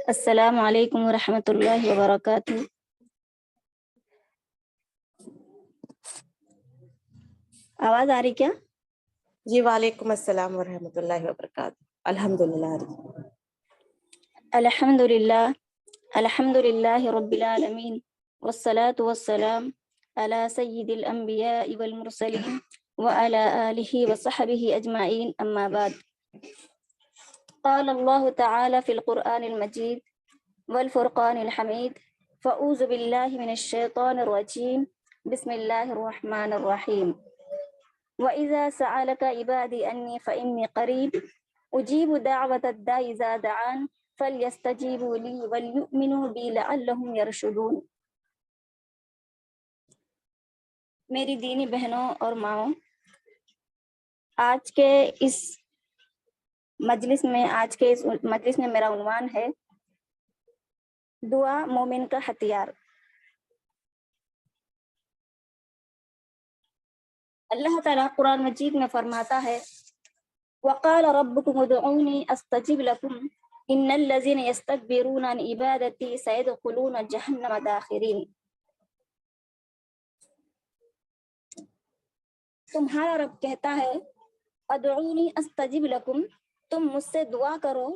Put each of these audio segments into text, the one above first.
السلام علیکم ورحمۃ اللہ وبرکاتہ۔ آواز آ رہی کیا؟ جی وعلیکم السلام ورحمۃ اللہ وبرکاتہ۔ الحمدللہ الحمد للہ رب العالمین والصلاة والسلام علی سید الانبیاء والمرسلین وعلی آلہ وصحبہ اجمعین، اما بعد۔ قال اللہ تعالی فی القرآن المجید والفرقان الحمید، فاعوذ باللہ من الشیطان الرجیم، بسم اللہ الرحمن الرحیم۔ وَإِذَا سَأَلَكَ عِبَادِي أَنِّي فَإِنِّي قَرِيبٌ أُجِيبُ دَعْوَةَ الدَّاعِ إِذَا دَعَانِ فَلْيَسْتَجِيبُوا لِي وَلْيُؤْمِنُوا بِي لَعَلَّهُمْ يَرْشُدُونَ۔ میری دینی بہنوں اور ماؤں، آج کے اس مجلس میں میرا عنوان ہے دعا مومن کا ہتھیار۔ اللہ تعالیٰ قرآن مجید میں فرماتا ہے وَقَالَ رَبُّكُمُ ادْعُونِي أَسْتَجِبْ لَكُمْ إِنَّ الَّذِينَ يَسْتَكْبِرُونَ عَنْ عِبَادَتِي سَيَدْخُلُونَ جَهَنَّمَ دَاخِرِينَ۔ تمہارا رب کہتا ہے ادعونی استجب لکم، تم مجھ سے دعا کرو،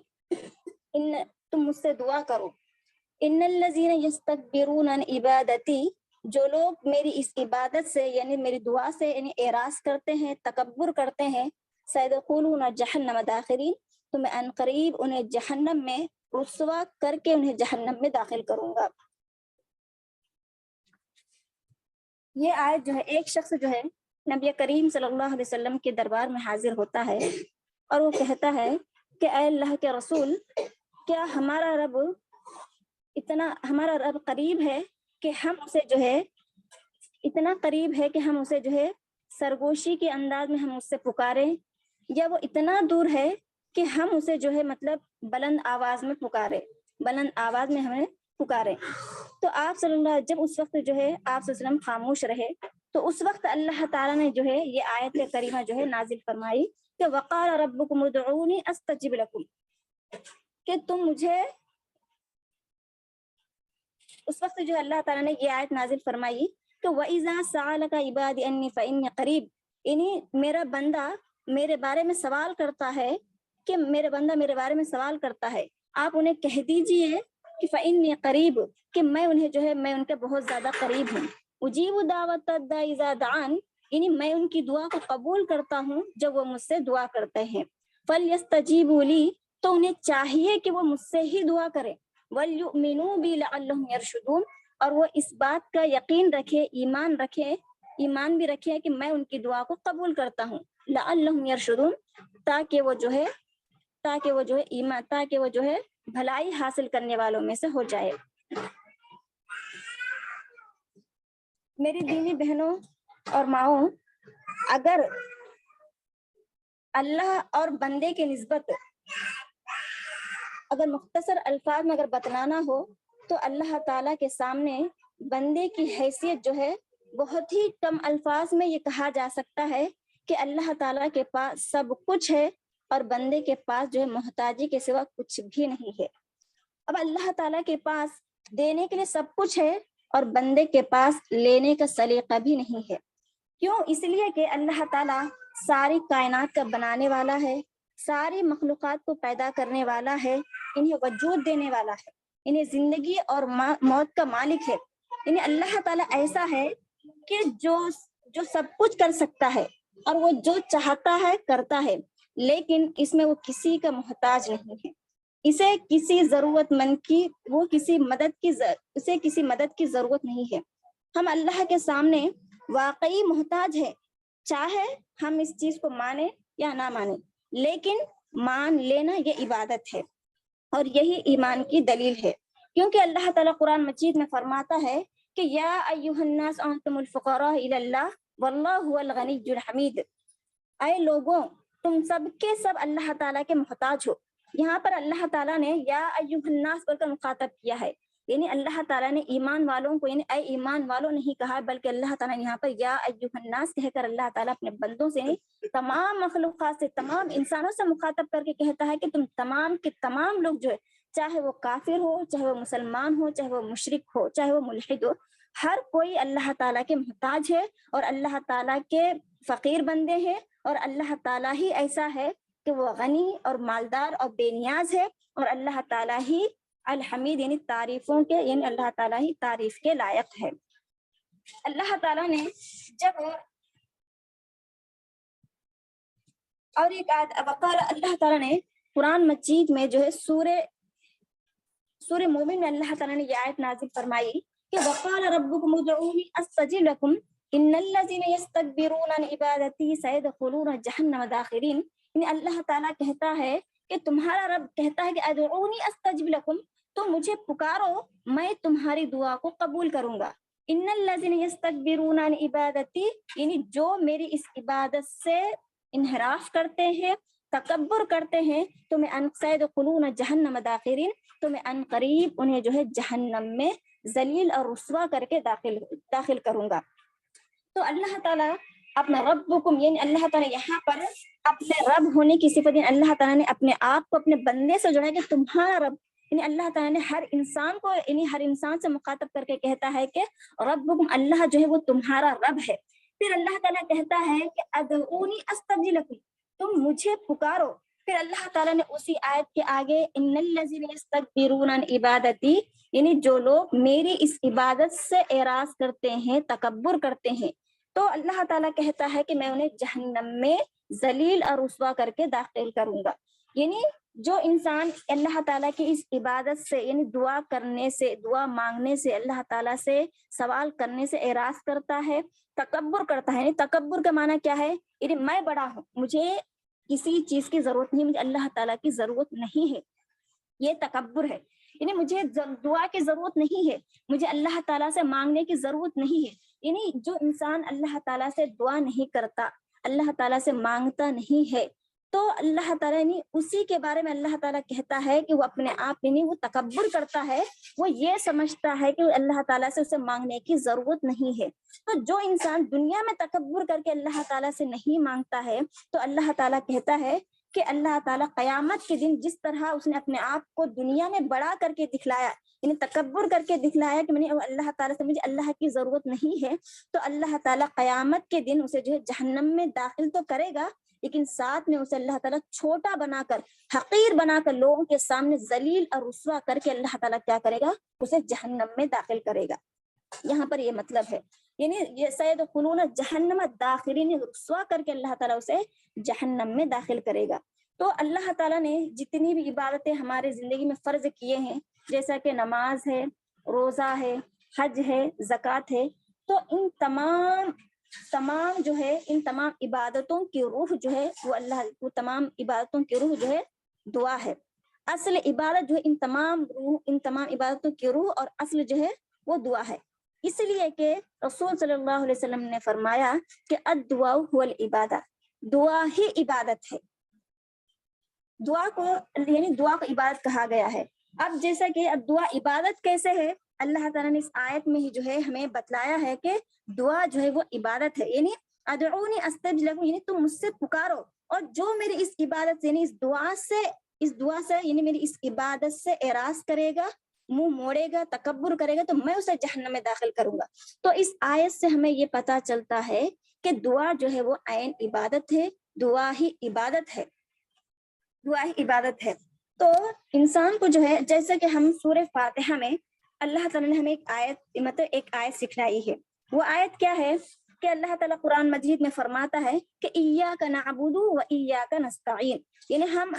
ان الذین یستکبرون عن عبادتی، جو لوگ میری اس عبادت سے یعنی میری دعا سے یعنی اعراض کرتے ہیں، تکبر کرتے ہیں، سیدخلون جہنم داخرین، تو میں ان قریب انہیں جہنم میں رسوا کر کے انہیں جہنم میں داخل کروں گا۔ یہ آیت جو ہے، ایک شخص جو ہے نبی کریم صلی اللہ علیہ وسلم کے دربار میں حاضر ہوتا ہے اور وہ کہتا ہے کہ اے اللہ کے رسول، کیا ہمارا رب قریب ہے کہ ہم اسے جو ہے اتنا قریب ہے کہ ہم اسے جو ہے سرگوشی کے انداز میں ہم اس سے پکاریں، یا وہ اتنا دور ہے کہ ہم اسے جو ہے مطلب بلند آواز میں ہمیں پکاریں۔ تو آپ صلی اللہ جب اس وقت جو ہے آپ صلی اللہ علیہ وسلم خاموش رہے تو اس وقت اللہ تعالیٰ نے جو ہے یہ آیت کریمہ جو ہے نازل فرمائی کہ وقال ربکم ادعونی استجب لکم، کہ تم مجھے، اس وقت جو اللہ تعالیٰ نے یہ آیت نازل فرمائی کہ وَإِذَا سَأَلَكَ عِبَادِي أَنِّي فَإِنِّي قَرِيبٌ، یعنی میرا بندہ میرے بارے میں سوال کرتا ہے آپ انہیں کہہ دیجئے کہ فَإِنِّي قَرِيبٌ، کہ میں انہیں جو ہے میں ان کے بہت زیادہ قریب ہوں، اجیب دعوت الداعِ اذا دعان، یعنی میں ان کی دعا کو قبول کرتا ہوں جب وہ مجھ سے دعا کرتے ہیں، فَلْيَسْتَجِيبُوا لِي، تو انہیں چاہیے کہ وہ مجھ سے ہی دعا کریں، وَلْيُؤْمِنُوا بِي لَعَلَّهُمْ يَرْشُدُونَ، اور وہ اس بات کا یقین رکھے، ایمان بھی رکھے کہ میں ان کی دعا کو قبول کرتا ہوں، لَعَلَّهُمْ يَرْشُدُونَ، تاکہ وہ جو ہے بھلائی حاصل کرنے والوں میں سے ہو جائے۔ میری دینی بہنوں اور ماؤں، اگر اللہ اور بندے کی نسبت اگر مختصر الفاظ میں اگر بتلانا ہو تو اللہ تعالیٰ کے سامنے بندے کی حیثیت جو ہے بہت ہی کم الفاظ میں یہ کہا جا سکتا ہے کہ اللہ تعالیٰ کے پاس سب کچھ ہے اور بندے کے پاس جو ہے محتاجی کے سوا کچھ بھی نہیں ہے۔ اب اللہ تعالیٰ کے پاس دینے کے لیے سب کچھ ہے اور بندے کے پاس لینے کا سلیقہ بھی نہیں ہے۔ کیوں؟ اس لیے کہ اللہ تعالیٰ ساری کائنات کا بنانے والا ہے، ساری مخلوقات کو پیدا کرنے والا ہے، انہیں وجود دینے والا ہے، انہیں زندگی اور موت کا مالک ہے۔ یعنی اللہ تعالیٰ ایسا ہے کہ جو سب کچھ کر سکتا ہے اور وہ جو چاہتا ہے کرتا ہے، لیکن اس میں وہ کسی کا محتاج نہیں ہے، اسے کسی ضرورت مند کی اسے کسی مدد کی ضرورت نہیں ہے۔ ہم اللہ کے سامنے واقعی محتاج ہے، چاہے ہم اس چیز کو مانیں یا نہ مانیں، لیکن مان لینا یہ عبادت ہے اور یہی ایمان کی دلیل ہے، کیونکہ اللہ تعالیٰ قرآن مجید میں فرماتا ہے کہ یا ایھا الناس انتم الفقراء الی اللہ واللہ هو الغنی الحمید، اے لوگوں تم سب کے سب اللہ تعالیٰ کے محتاج ہو۔ یہاں پر اللہ تعالیٰ نے یا ایھا الناس بول کر مخاطب کیا ہے، یعنی اللہ تعالیٰ نے ایمان والوں کو یعنی اے ایمان والوں نہیں کہا، بلکہ اللہ تعالیٰ نے یہاں پر یا ایھا الناس کہہ کر اللہ تعالیٰ اپنے بندوں سے تمام مخلوقات سے تمام انسانوں سے مخاطب کر کے کہتا ہے کہ تم تمام کے تمام لوگ جو ہے، چاہے وہ کافر ہو، چاہے وہ مسلمان ہو، چاہے وہ مشرک ہو، چاہے وہ ملحد ہو، ہر کوئی اللہ تعالیٰ کے محتاج ہے اور اللہ تعالیٰ کے فقیر بندے ہیں، اور اللہ تعالیٰ ہی ایسا ہے کہ وہ غنی اور مالدار اور بے نیاز ہے، اور اللہ تعالیٰ ہی الحمید یعنی تعریفوں کے یعنی اللہ تعالیٰ ہی تعریف کے لائق ہے۔ اللہ تعالیٰ نے جب اور ایک وقال اللہ تعالیٰ نے قرآن مجید میں جو ہے سورہ مومن میں اللہ تعالیٰ نے یہ آیت نازل فرمائی کہ وقال ربکم ادعونی استجب لکم ان الذین یستکبرون عن عبادتی سیدخلون جہنم داخرین، یعنی اللہ تعالیٰ کہتا ہے کہ تمہارا رب کہتا ہے کہ ادعونی استجب لکم، تو مجھے پکارو میں تمہاری دعا کو قبول کروں گا۔ ان الذین یستکبرون عن عبادتی یعنی جو میری اس عبادت سے انحراف کرتے ہیں، تکبر کرتے ہیں، تو میں سیدخلون جہنم داخرین، تو میں ان قریب انہیں جو ہے جہنم میں ذلیل اور رسوا کر کے داخل کروں گا۔ تو اللہ تعالیٰ اپنا ربکم یعنی اللہ تعالیٰ یہاں پر اپنے رب ہونے کی صفت یعنی اللہ تعالیٰ نے اپنے آپ کو اپنے بندے سے جوڑا کہ تمہارا رب، یعنی اللہ تعالیٰ نے ہر انسان کو یعنی ہر انسان سے مخاطب کر کے کہتا ہے کہ ربکم اللہ جو ہے وہ تمہارا رب ہے۔ پھر اللہ تعالیٰ کہتا ہے کہ ادعونی استجب لکم، تم مجھے پکارو۔ پھر اللہ تعالیٰ نے اسی آیت کے آگے ان الذین یستکبرون عن عبادتی یعنی جو لوگ میری اس عبادت سے اعراض کرتے ہیں، تکبر کرتے ہیں، تو اللہ تعالیٰ کہتا ہے کہ میں انہیں جہنم میں ذلیل اور رسوا کر کے داخل کروں گا۔ یعنی جو انسان اللہ تعالیٰ کی اس عبادت سے یعنی دعا کرنے سے، دعا مانگنے سے، اللہ تعالیٰ سے سوال کرنے سے اعراض کرتا ہے، تکبر کرتا ہے، یعنی تکبر کا معنی کیا ہے؟ یعنی میں بڑا ہوں، مجھے کسی چیز کی ضرورت نہیں، مجھے اللہ تعالیٰ کی ضرورت نہیں ہے، یہ تکبر ہے۔ یعنی مجھے دعا کی ضرورت نہیں ہے، مجھے اللہ تعالیٰ سے مانگنے کی ضرورت نہیں ہے۔ یعنی جو انسان اللہ تعالیٰ سے دعا نہیں کرتا، اللہ تعالیٰ سے مانگتا نہیں ہے، تو اللہ تعالیٰ یعنی اسی کے بارے میں اللہ تعالیٰ کہتا ہے کہ وہ اپنے آپ یعنی وہ تکبر کرتا ہے، وہ یہ سمجھتا ہے کہ اللہ تعالیٰ سے اسے مانگنے کی ضرورت نہیں ہے۔ تو جو انسان دنیا میں تکبر کر کے اللہ تعالیٰ سے نہیں مانگتا ہے، تو اللہ تعالیٰ کہتا ہے کہ اللہ تعالیٰ قیامت کے دن جس طرح اس نے اپنے آپ کو دنیا میں بڑا کر کے دکھلایا، یعنی تکبر کر کے دکھلایا کہ میں نے اللہ تعالیٰ سے مجھے اللہ کی ضرورت نہیں ہے، تو اللہ تعالیٰ قیامت کے دن اسے جو ہے جہنم میں داخل تو کرے گا، لیکن ساتھ میں اسے اللہ تعالیٰ چھوٹا بنا کر، حقیر بنا کر، لوگوں کے سامنے ذلیل اور رسوا کر کے اللہ تعالیٰ کیا کرے گا؟ اسے جہنم میں داخل کرے گا۔ یہاں پر یہ مطلب ہے، یعنی یہ سیدخلون جہنم داخرین، رسوا کر کے اللہ تعالیٰ اسے جہنم میں داخل کرے گا۔ تو اللہ تعالیٰ نے جتنی بھی عبادتیں ہمارے زندگی میں فرض کیے ہیں، جیسا کہ نماز ہے، روزہ ہے، حج ہے، زکوٰۃ ہے، تو ان تمام جو ہے ان تمام عبادتوں کی روح جو ہے وہ تمام عبادتوں کی روح جو ہے دعا ہے۔ اصل عبادت جو ہے ان تمام عبادتوں کی روح اور اصل جو ہے وہ دعا ہے، اس لیے کہ رسول صلی اللہ علیہ وسلم نے فرمایا کہ الدعاء هو العبادہ، دعا ہی عبادت ہے۔ دعا کو عبادت کہا گیا ہے۔ اب جیسا کہ اب دعا عبادت کیسے ہے، اللہ تعالیٰ نے اس آیت میں ہی جو ہے ہمیں بتلایا ہے کہ دعا جو ہے وہ عبادت ہے، یعنی ادعونی استجب لکم، یعنی تم مجھ سے پکارو، اور جو میری اس عبادت سے یعنی اس دعا سے یعنی میری اس عبادت سے اعراض کرے گا، منہ موڑے گا، تکبر کرے گا، تو میں اسے جہنم میں داخل کروں گا۔ تو اس آیت سے ہمیں یہ پتا چلتا ہے کہ دعا جو ہے وہ عین عبادت ہے، دعا ہی عبادت ہے، دعا ہی عبادت ہے۔ تو انسان کو جو ہے جیسا کہ ہم سورہ فاتحہ میں اللہ تعالیٰ نے ہمیں ایک آیت سکھلائی ہے، وہ آیت کیا ہے کہ اللہ تعالیٰ قرآن مجید میں فرماتا ہے کہ ایاک نعبد و ایاک نستعین، یعنی ہم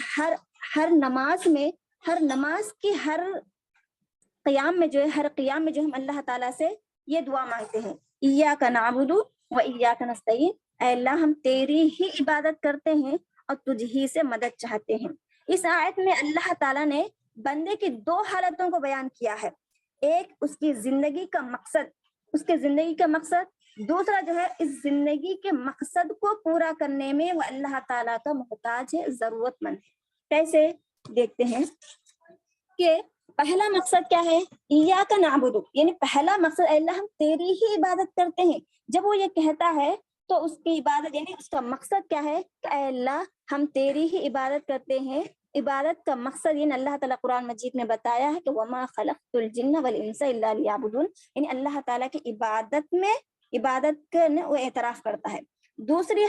ہر نماز کی ہر قیام میں جو ہم اللہ تعالیٰ سے یہ دعا مانگتے ہیں، ایاک نعبد و ایاک نستعین، اے اللہ ہم تیری ہی عبادت کرتے ہیں اور تجھ ہی سے مدد چاہتے ہیں۔ اس آیت میں اللہ تعالیٰ نے بندے کی دو حالتوں کو بیان کیا ہے، ایک اس کی زندگی کا مقصد، دوسرا جو ہے اس زندگی کے مقصد کو پورا کرنے میں وہ اللہ تعالیٰ کا محتاج ہے، ضرورت مند ہے۔ کیسے دیکھتے ہیں کہ پہلا مقصد کیا ہے؟ ایاک نعبد، یعنی پہلا مقصد اے اللہ ہم تیری ہی عبادت کرتے ہیں. جب وہ یہ کہتا ہے تو اس کی عبادت یعنی اس کا مقصد کیا ہے کہ اے اللہ ہم تیری ہی عبادت کرتے ہیں. عبادت کا مقصد یعنی اللہ تعالیٰ قرآن مجید میں بتایا ہے کہ وما خلقت الجن والانس الا لیعبدون، یعنی اللہ تعالیٰ کی عبادت کا وہ اعتراف کرتا ہے. دوسری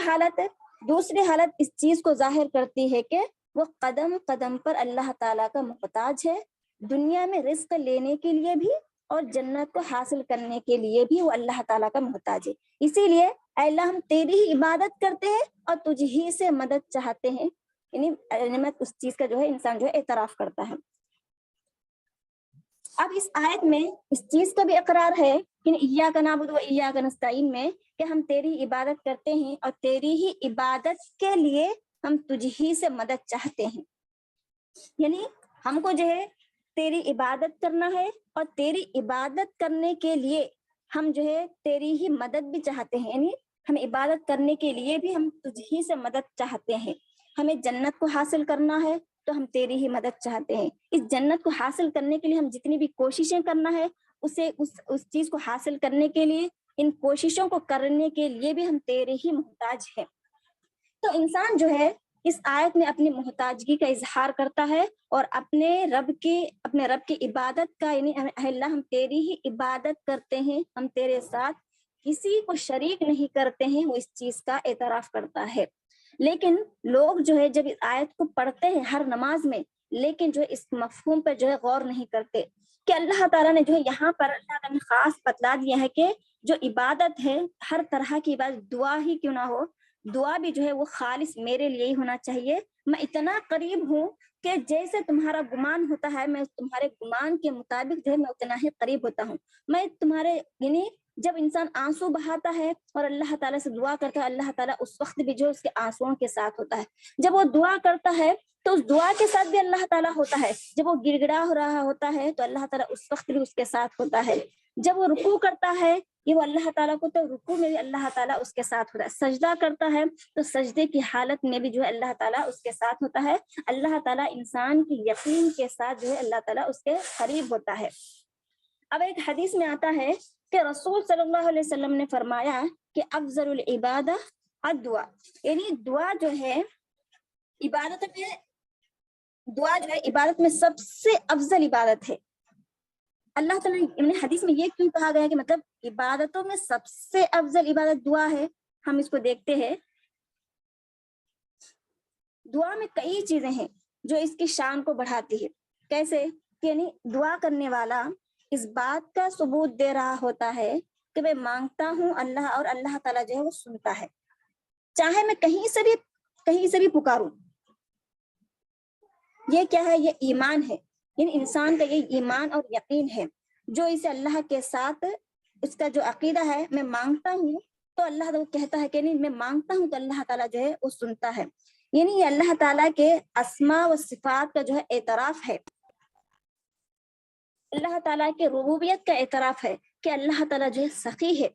حالت اس چیز کو ظاہر کرتی ہے کہ وہ قدم قدم پر اللہ تعالیٰ کا محتاج ہے، دنیا میں رزق لینے کے لیے بھی اور جنت کو حاصل کرنے کے لیے بھی وہ اللہ تعالیٰ کا محتاج ہے. اسی لیے اے اللہ ہم تیری ہی عبادت کرتے ہیں اور تجھ ہی سے مدد چاہتے ہیں، یعنی نعمت اس چیز کا جو ہے انسان جو ہے اعتراف کرتا ہے. اب اس آیت میں اس چیز کا بھی اقرار ہے کہ ایاک نعبد و ایاک نستعین میں کہ ہم تیری عبادت کرتے ہیں اور تیری ہی عبادت کے لیے ہم تجھ ہی سے مدد چاہتے ہیں. یعنی ہم کو جو ہے تیری عبادت کرنا ہے اور تیری عبادت کرنے کے لیے ہم جو ہے تیری ہی مدد بھی چاہتے ہیں، یعنی ہم عبادت کرنے کے لیے بھی ہم تجھ ہی سے مدد چاہتے ہیں. ہمیں جنت کو حاصل کرنا ہے تو ہم تیری ہی مدد چاہتے ہیں. اس جنت کو حاصل کرنے کے لیے ہم جتنی بھی کوششیں کرنا ہے اس چیز کو حاصل کرنے کے لیے، ان کوششوں کو کرنے کے لیے بھی ہم تیرے ہی محتاج ہیں. تو انسان جو ہے اس آیت میں اپنی محتاجگی کا اظہار کرتا ہے اور اپنے رب کی عبادت کا، یعنی اللہ ہم تیری ہی عبادت کرتے ہیں، ہم تیرے ساتھ کسی کو شریک نہیں کرتے ہیں، وہ اس چیز کا اعتراف کرتا ہے. لیکن لوگ جو ہے جب اس آیت کو پڑھتے ہیں ہر نماز میں، لیکن جو اس مفہوم پر جو ہے غور نہیں کرتے کہ اللہ تعالیٰ نے جو ہے یہاں پر اللہ تعالیٰ نے خاص بتلا دیا ہے کہ جو عبادت ہے ہر طرح کی عبادت، دعا ہی کیوں نہ ہو، دعا بھی جو ہے وہ خالص میرے لیے ہی ہونا چاہیے. میں اتنا قریب ہوں کہ جیسے تمہارا گمان ہوتا ہے میں تمہارے گمان کے مطابق جو ہے میں اتنا ہی قریب ہوتا ہوں. میں تمہارے یعنی جب انسان آنسو بہاتا ہے اور اللہ تعالیٰ سے دعا کرتا ہے، اللہ تعالیٰ اس وقت بھی جو اس کے آنسوؤں کے ساتھ ہوتا ہے. جب وہ دعا کرتا ہے تو اس دعا کے ساتھ بھی اللہ تعالیٰ ہوتا ہے. جب وہ گڑ گڑا ہو رہا ہوتا ہے تو اللہ تعالیٰ اس وقت بھی اس کے ساتھ ہوتا ہے. جب وہ رکوع کرتا ہے یہ وہ اللہ تعالیٰ کو، تو رکوع میں بھی اللہ تعالیٰ اس کے ساتھ ہوتا ہے. سجدہ کرتا ہے تو سجدے کی حالت میں بھی جو ہے اللہ تعالیٰ اس کے ساتھ ہوتا ہے. اللہ تعالیٰ انسان کی یقین کے ساتھ جو ہے اللہ تعالیٰ اس کے قریب ہوتا ہے. اب ایک حدیث میں آتا ہے کہ رسول صلی اللہ علیہ وسلم نے فرمایا کہ افضل العبادہ الدعاء، یعنی دعا جو ہے عبادت میں سب سے افضل عبادت ہے. اللہ تعالیٰ نے حدیث میں یہ کیوں کہا گیا کہ مطلب عبادتوں میں سب سے افضل عبادت دعا ہے؟ ہم اس کو دیکھتے ہیں. دعا میں کئی چیزیں ہیں جو اس کی شان کو بڑھاتی ہے. کیسے؟ یعنی دعا کرنے والا اس بات کا ثبوت دے رہا ہوتا ہے کہ میں مانگتا ہوں اللہ، اور اللہ تعالیٰ جو ہے وہ سنتا ہے، چاہے میں کہیں سے بھی پکاروں. یہ کیا ہے؟ یہ ایمان ہے. یعنی انسان کا یہ ایمان اور یقین ہے جو اسے اللہ کے ساتھ اس کا جو عقیدہ ہے، میں مانگتا ہوں تو اللہ تعالیٰ کہتا ہے کہ نہیں، میں مانگتا ہوں تو اللہ تعالیٰ جو ہے وہ سنتا ہے. یعنی یہ اللہ تعالیٰ کے اسماء و صفات کا جو ہے اعتراف ہے، اللہ تعالیٰ کے ربوبیت کا اعتراف ہے کہ اللہ تعالیٰ جو ہے سخی ہے.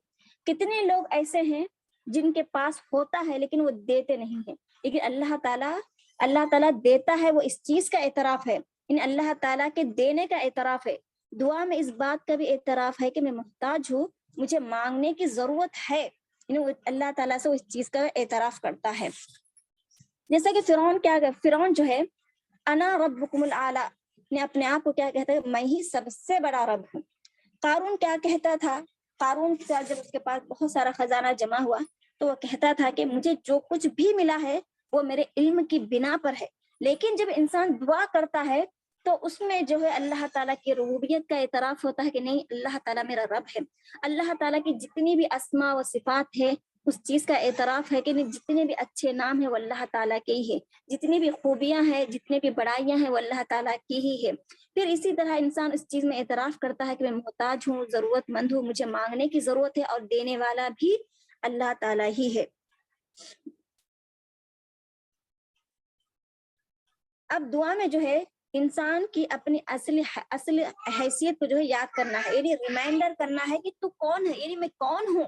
کتنے لوگ ایسے ہیں جن کے پاس ہوتا ہے لیکن وہ دیتے نہیں ہیں، لیکن اللہ تعالیٰ دیتا ہے، وہ اس چیز کا اعتراف ہے. یعنی اللہ تعالیٰ کے دینے کا اعتراف ہے. دعا میں اس بات کا بھی اعتراف ہے کہ میں محتاج ہوں، مجھے مانگنے کی ضرورت ہے. یعنی اللہ تعالیٰ سے وہ اس چیز کا اعتراف کرتا ہے. جیسا کہ فرعون جو ہے انا ربکم الاعلی نے اپنے آپ کو کیا کہتا ہے؟ میں ہی سب سے بڑا رب ہوں. قارون کیا کہتا تھا؟ قارون جب اس کے پاس بہت سارا خزانہ جمع ہوا تو وہ کہتا تھا کہ مجھے جو کچھ بھی ملا ہے وہ میرے علم کی بنا پر ہے. لیکن جب انسان دعا کرتا ہے تو اس میں جو ہے اللہ تعالیٰ کی ربوبیت کا اعتراف ہوتا ہے کہ نہیں، اللہ تعالیٰ میرا رب ہے. اللہ تعالیٰ کی جتنی بھی اسماء و صفات ہے اس چیز کا اعتراف ہے کہ نہیں، جتنے بھی اچھے نام ہیں وہ اللہ تعالیٰ کے ہی ہے، جتنی بھی خوبیاں ہیں، جتنی بھی بڑائیاں ہیں وہ اللہ تعالیٰ کی ہی ہے. پھر اسی طرح انسان اس چیز میں اعتراف کرتا ہے کہ میں محتاج ہوں، ضرورت مند ہوں، مجھے مانگنے کی ضرورت ہے، اور دینے والا بھی اللہ تعالیٰ ہی ہے. اب دعا میں جو ہے انسان کی اپنی اصل حیثیت کو جو ہے یاد کرنا ہے، یعنی ریمائنڈر کرنا ہے کہ تو کون ہے، یعنی میں کون ہوں.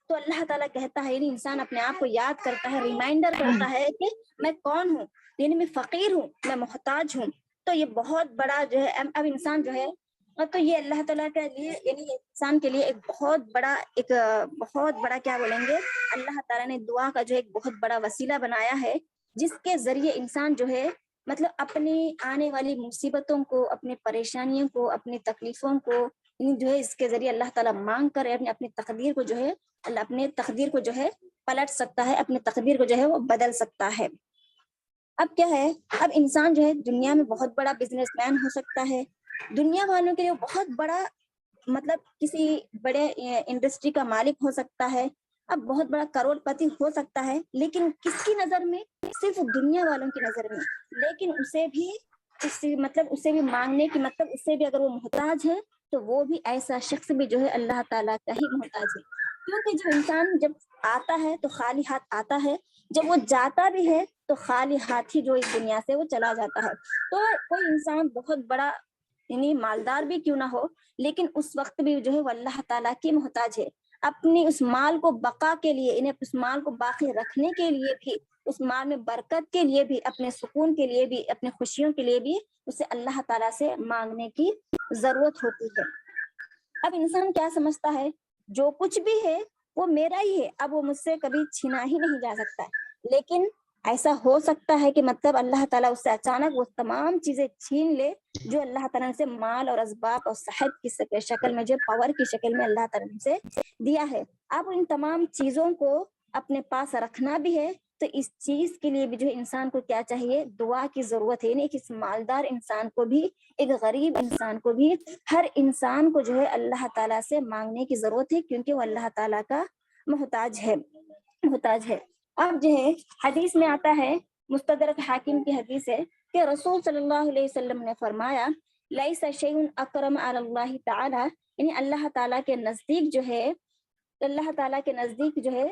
تو اللہ تعالیٰ کہتا ہے، یعنی انسان اپنے آپ کو یاد کرتا ہے، ریمائنڈر کرتا ہے کہ میں کون ہوں. یعنی میں فقیر ہوں، میں محتاج ہوں. تو یہ بہت بڑا جو ہے اب انسان جو ہے تو یہ اللہ تعالیٰ کے لیے یعنی انسان کے لیے ایک بہت بڑا کیا بولیں گے، اللہ تعالیٰ نے دعا کا جو ایک بہت بڑا وسیلہ بنایا ہے، جس کے ذریعے انسان جو ہے مطلب اپنی آنے والی مصیبتوں کو، اپنی پریشانیوں کو، اپنی تکلیفوں کو جو ہے اس کے ذریعے اللہ تعالیٰ مانگ کر اپنی تقدیر کو جو ہے اپنے تقدیر کو جو ہے پلٹ سکتا ہے، اپنے تقدیر کو جو ہے وہ بدل سکتا ہے۔ اب کیا ہے، اب انسان جو ہے دنیا میں بہت بڑا بزنس مین ہو سکتا ہے، دنیا والوں کے لیے بہت بڑا مطلب کسی بڑے انڈسٹری کا مالک ہو سکتا ہے، اب بہت بڑا کروڑ پتی ہو سکتا ہے، لیکن کس کی نظر میں؟ صرف دنیا والوں کی نظر میں۔ لیکن اسے بھی مانگنے کی مطلب اسے بھی اگر وہ محتاج ہے تو وہ بھی ایسا شخص بھی جو ہے اللہ تعالیٰ کا ہی محتاج ہے، کیونکہ جو انسان جب آتا ہے تو خالی ہاتھ آتا ہے، جب وہ جاتا بھی ہے تو خالی ہاتھ ہی جو اس دنیا سے وہ چلا جاتا ہے۔ تو کوئی انسان بہت بڑا یعنی مالدار بھی کیوں نہ ہو، لیکن اس وقت بھی جو ہے وہ اللہ تعالیٰ کی محتاج ہے، اپنی اس مال کو بقا کے لیے، انہیں اس مال کو باقی رکھنے کے لیے بھی، اس مال میں برکت کے لیے بھی، اپنے سکون کے لیے بھی، اپنے خوشیوں کے لیے بھی اسے اللہ تعالیٰ سے مانگنے کی ضرورت ہوتی ہے۔ اب انسان کیا سمجھتا ہے، جو کچھ بھی ہے وہ میرا ہی ہے، اب وہ مجھ سے کبھی چھینا ہی نہیں جا سکتا ہے، لیکن ایسا ہو سکتا ہے کہ مطلب اللہ تعالیٰ اس سے اچانک وہ تمام چیزیں چھین لے جو اللہ تعالیٰ نے سے مال اور اسباب اور صحت کی شکل میں، جو پاور کی شکل میں اللہ تعالیٰ نے سے دیا ہے۔ اب ان تمام چیزوں کو اپنے پاس رکھنا بھی ہے تو اس چیز کے لیے بھی جو ہے انسان کو کیا چاہیے، دعا کی ضرورت ہے، یعنی کہ مالدار انسان کو بھی، ایک غریب انسان کو بھی، ہر انسان کو جو ہے اللہ تعالیٰ سے مانگنے کی ضرورت ہے، کیونکہ وہ اللہ تعالیٰ کا محتاج ہے۔ اب جو ہے حدیث میں آتا ہے، مستدرک حاکم کی حدیث ہے کہ رسول صلی اللہ علیہ وسلم نے فرمایا، لیس شیء اکرم علی اللہ تعالی، یعنی اللہ تعالیٰ کے نزدیک جو ہے،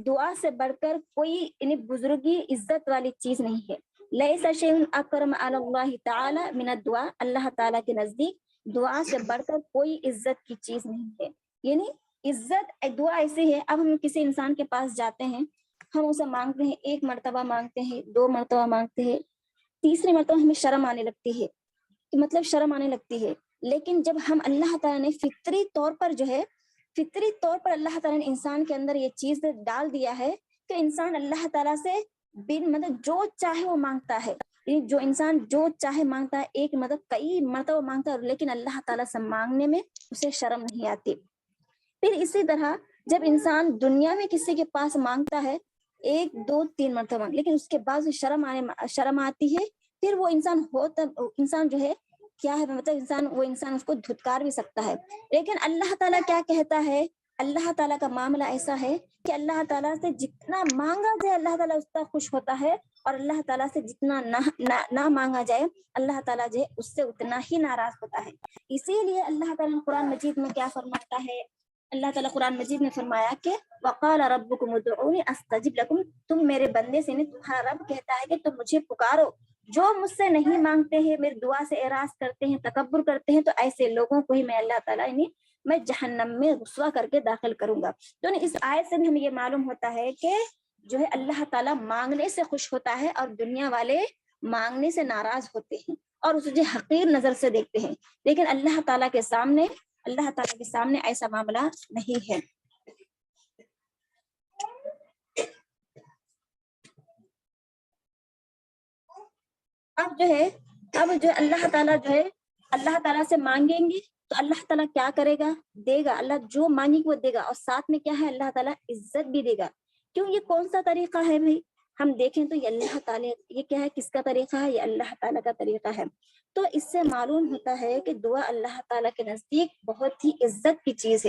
دعا سے بڑھ کر کوئی یعنی بزرگی عزت والی چیز نہیں ہے۔ لیس شیء اکرم علی اللہ تعالی من الدعاء، اللہ تعالیٰ کے نزدیک دعا سے بڑھ کر کوئی عزت کی چیز نہیں ہے، یعنی عزت دعا ایسی ہے۔ اب ہم کسی انسان کے پاس جاتے ہیں، ہم اسے مانگتے ہیں، ایک مرتبہ مانگتے ہیں، دو مرتبہ مانگتے ہیں، تیسری مرتبہ ہمیں شرم آنے لگتی ہے، لیکن جب ہم اللہ تعالیٰ نے فطری طور پر اللہ تعالیٰ نے انسان کے اندر یہ چیز ڈال دیا ہے کہ انسان اللہ تعالیٰ سے مطلب جو چاہے وہ مانگتا ہے، جو انسان جو چاہے مانگتا ہے، ایک مطلب کئی مرتبہ مانگتا ہے، لیکن اللہ تعالیٰ سے مانگنے میں اسے شرم نہیں آتی۔ پھر اسی طرح جب انسان دنیا میں کسی کے پاس مانگتا ہے، ایک دو تین مرتبہ، لیکن اس کے بعد شرم آتی ہے، پھر وہ انسان جو ہے کیا ہے، مطلب وہ انسان اس کو دھتکار بھی سکتا ہے۔ لیکن اللہ تعالیٰ کیا کہتا ہے، اللہ تعالیٰ کا معاملہ ایسا ہے کہ اللہ تعالیٰ سے جتنا مانگا جائے اللہ تعالیٰ اس کا خوش ہوتا ہے، اور اللہ تعالیٰ سے جتنا نہ مانگا جائے اللہ تعالیٰ جو ہے اس سے اتنا ہی ناراض ہوتا ہے۔ اسی لیے اللہ تعالیٰ قرآن مجید میں کیا فرماتا ہے، اللہ تعالیٰ قرآن مجید میں فرمایا کہ وقال ربکم ادعونی استجب لکم، تم میرے بندے سے نہیں، تمہارا رب کہتا ہے کہ تم مجھے پکارو، جو مجھ سے نہیں مانگتے ہیں، میری دعا سے اعراض کرتے ہیں، تکبر کرتے ہیں، تو ایسے لوگوں کو ہی میں اللہ تعالیٰ میں جہنم میں رسوا کر کے داخل کروں گا۔ تو اس آیت سے بھی ہمیں یہ معلوم ہوتا ہے کہ جو ہے اللہ تعالیٰ مانگنے سے خوش ہوتا ہے، اور دنیا والے مانگنے سے ناراض ہوتے ہیں اور اسے حقیر نظر سے دیکھتے ہیں، لیکن اللہ تعالیٰ کے سامنے ایسا معاملہ نہیں ہے۔ اب جو ہے اللہ تعالیٰ سے مانگیں گے تو اللہ تعالیٰ کیا کرے گا، دے گا، اللہ جو مانگے وہ دے گا، اور ساتھ میں کیا ہے، اللہ تعالیٰ عزت بھی دے گا۔ کیوں، یہ کون سا طریقہ ہے بھائی، ہم دیکھیں تو یہ اللہ تعالیٰ، یہ کیا ہے، کس کا طریقہ ہے، یہ اللہ تعالیٰ کا طریقہ ہے۔ تو اس سے معلوم ہوتا ہے کہ دعا اللہ تعالیٰ کے نزدیک بہت ہی عزت کی چیز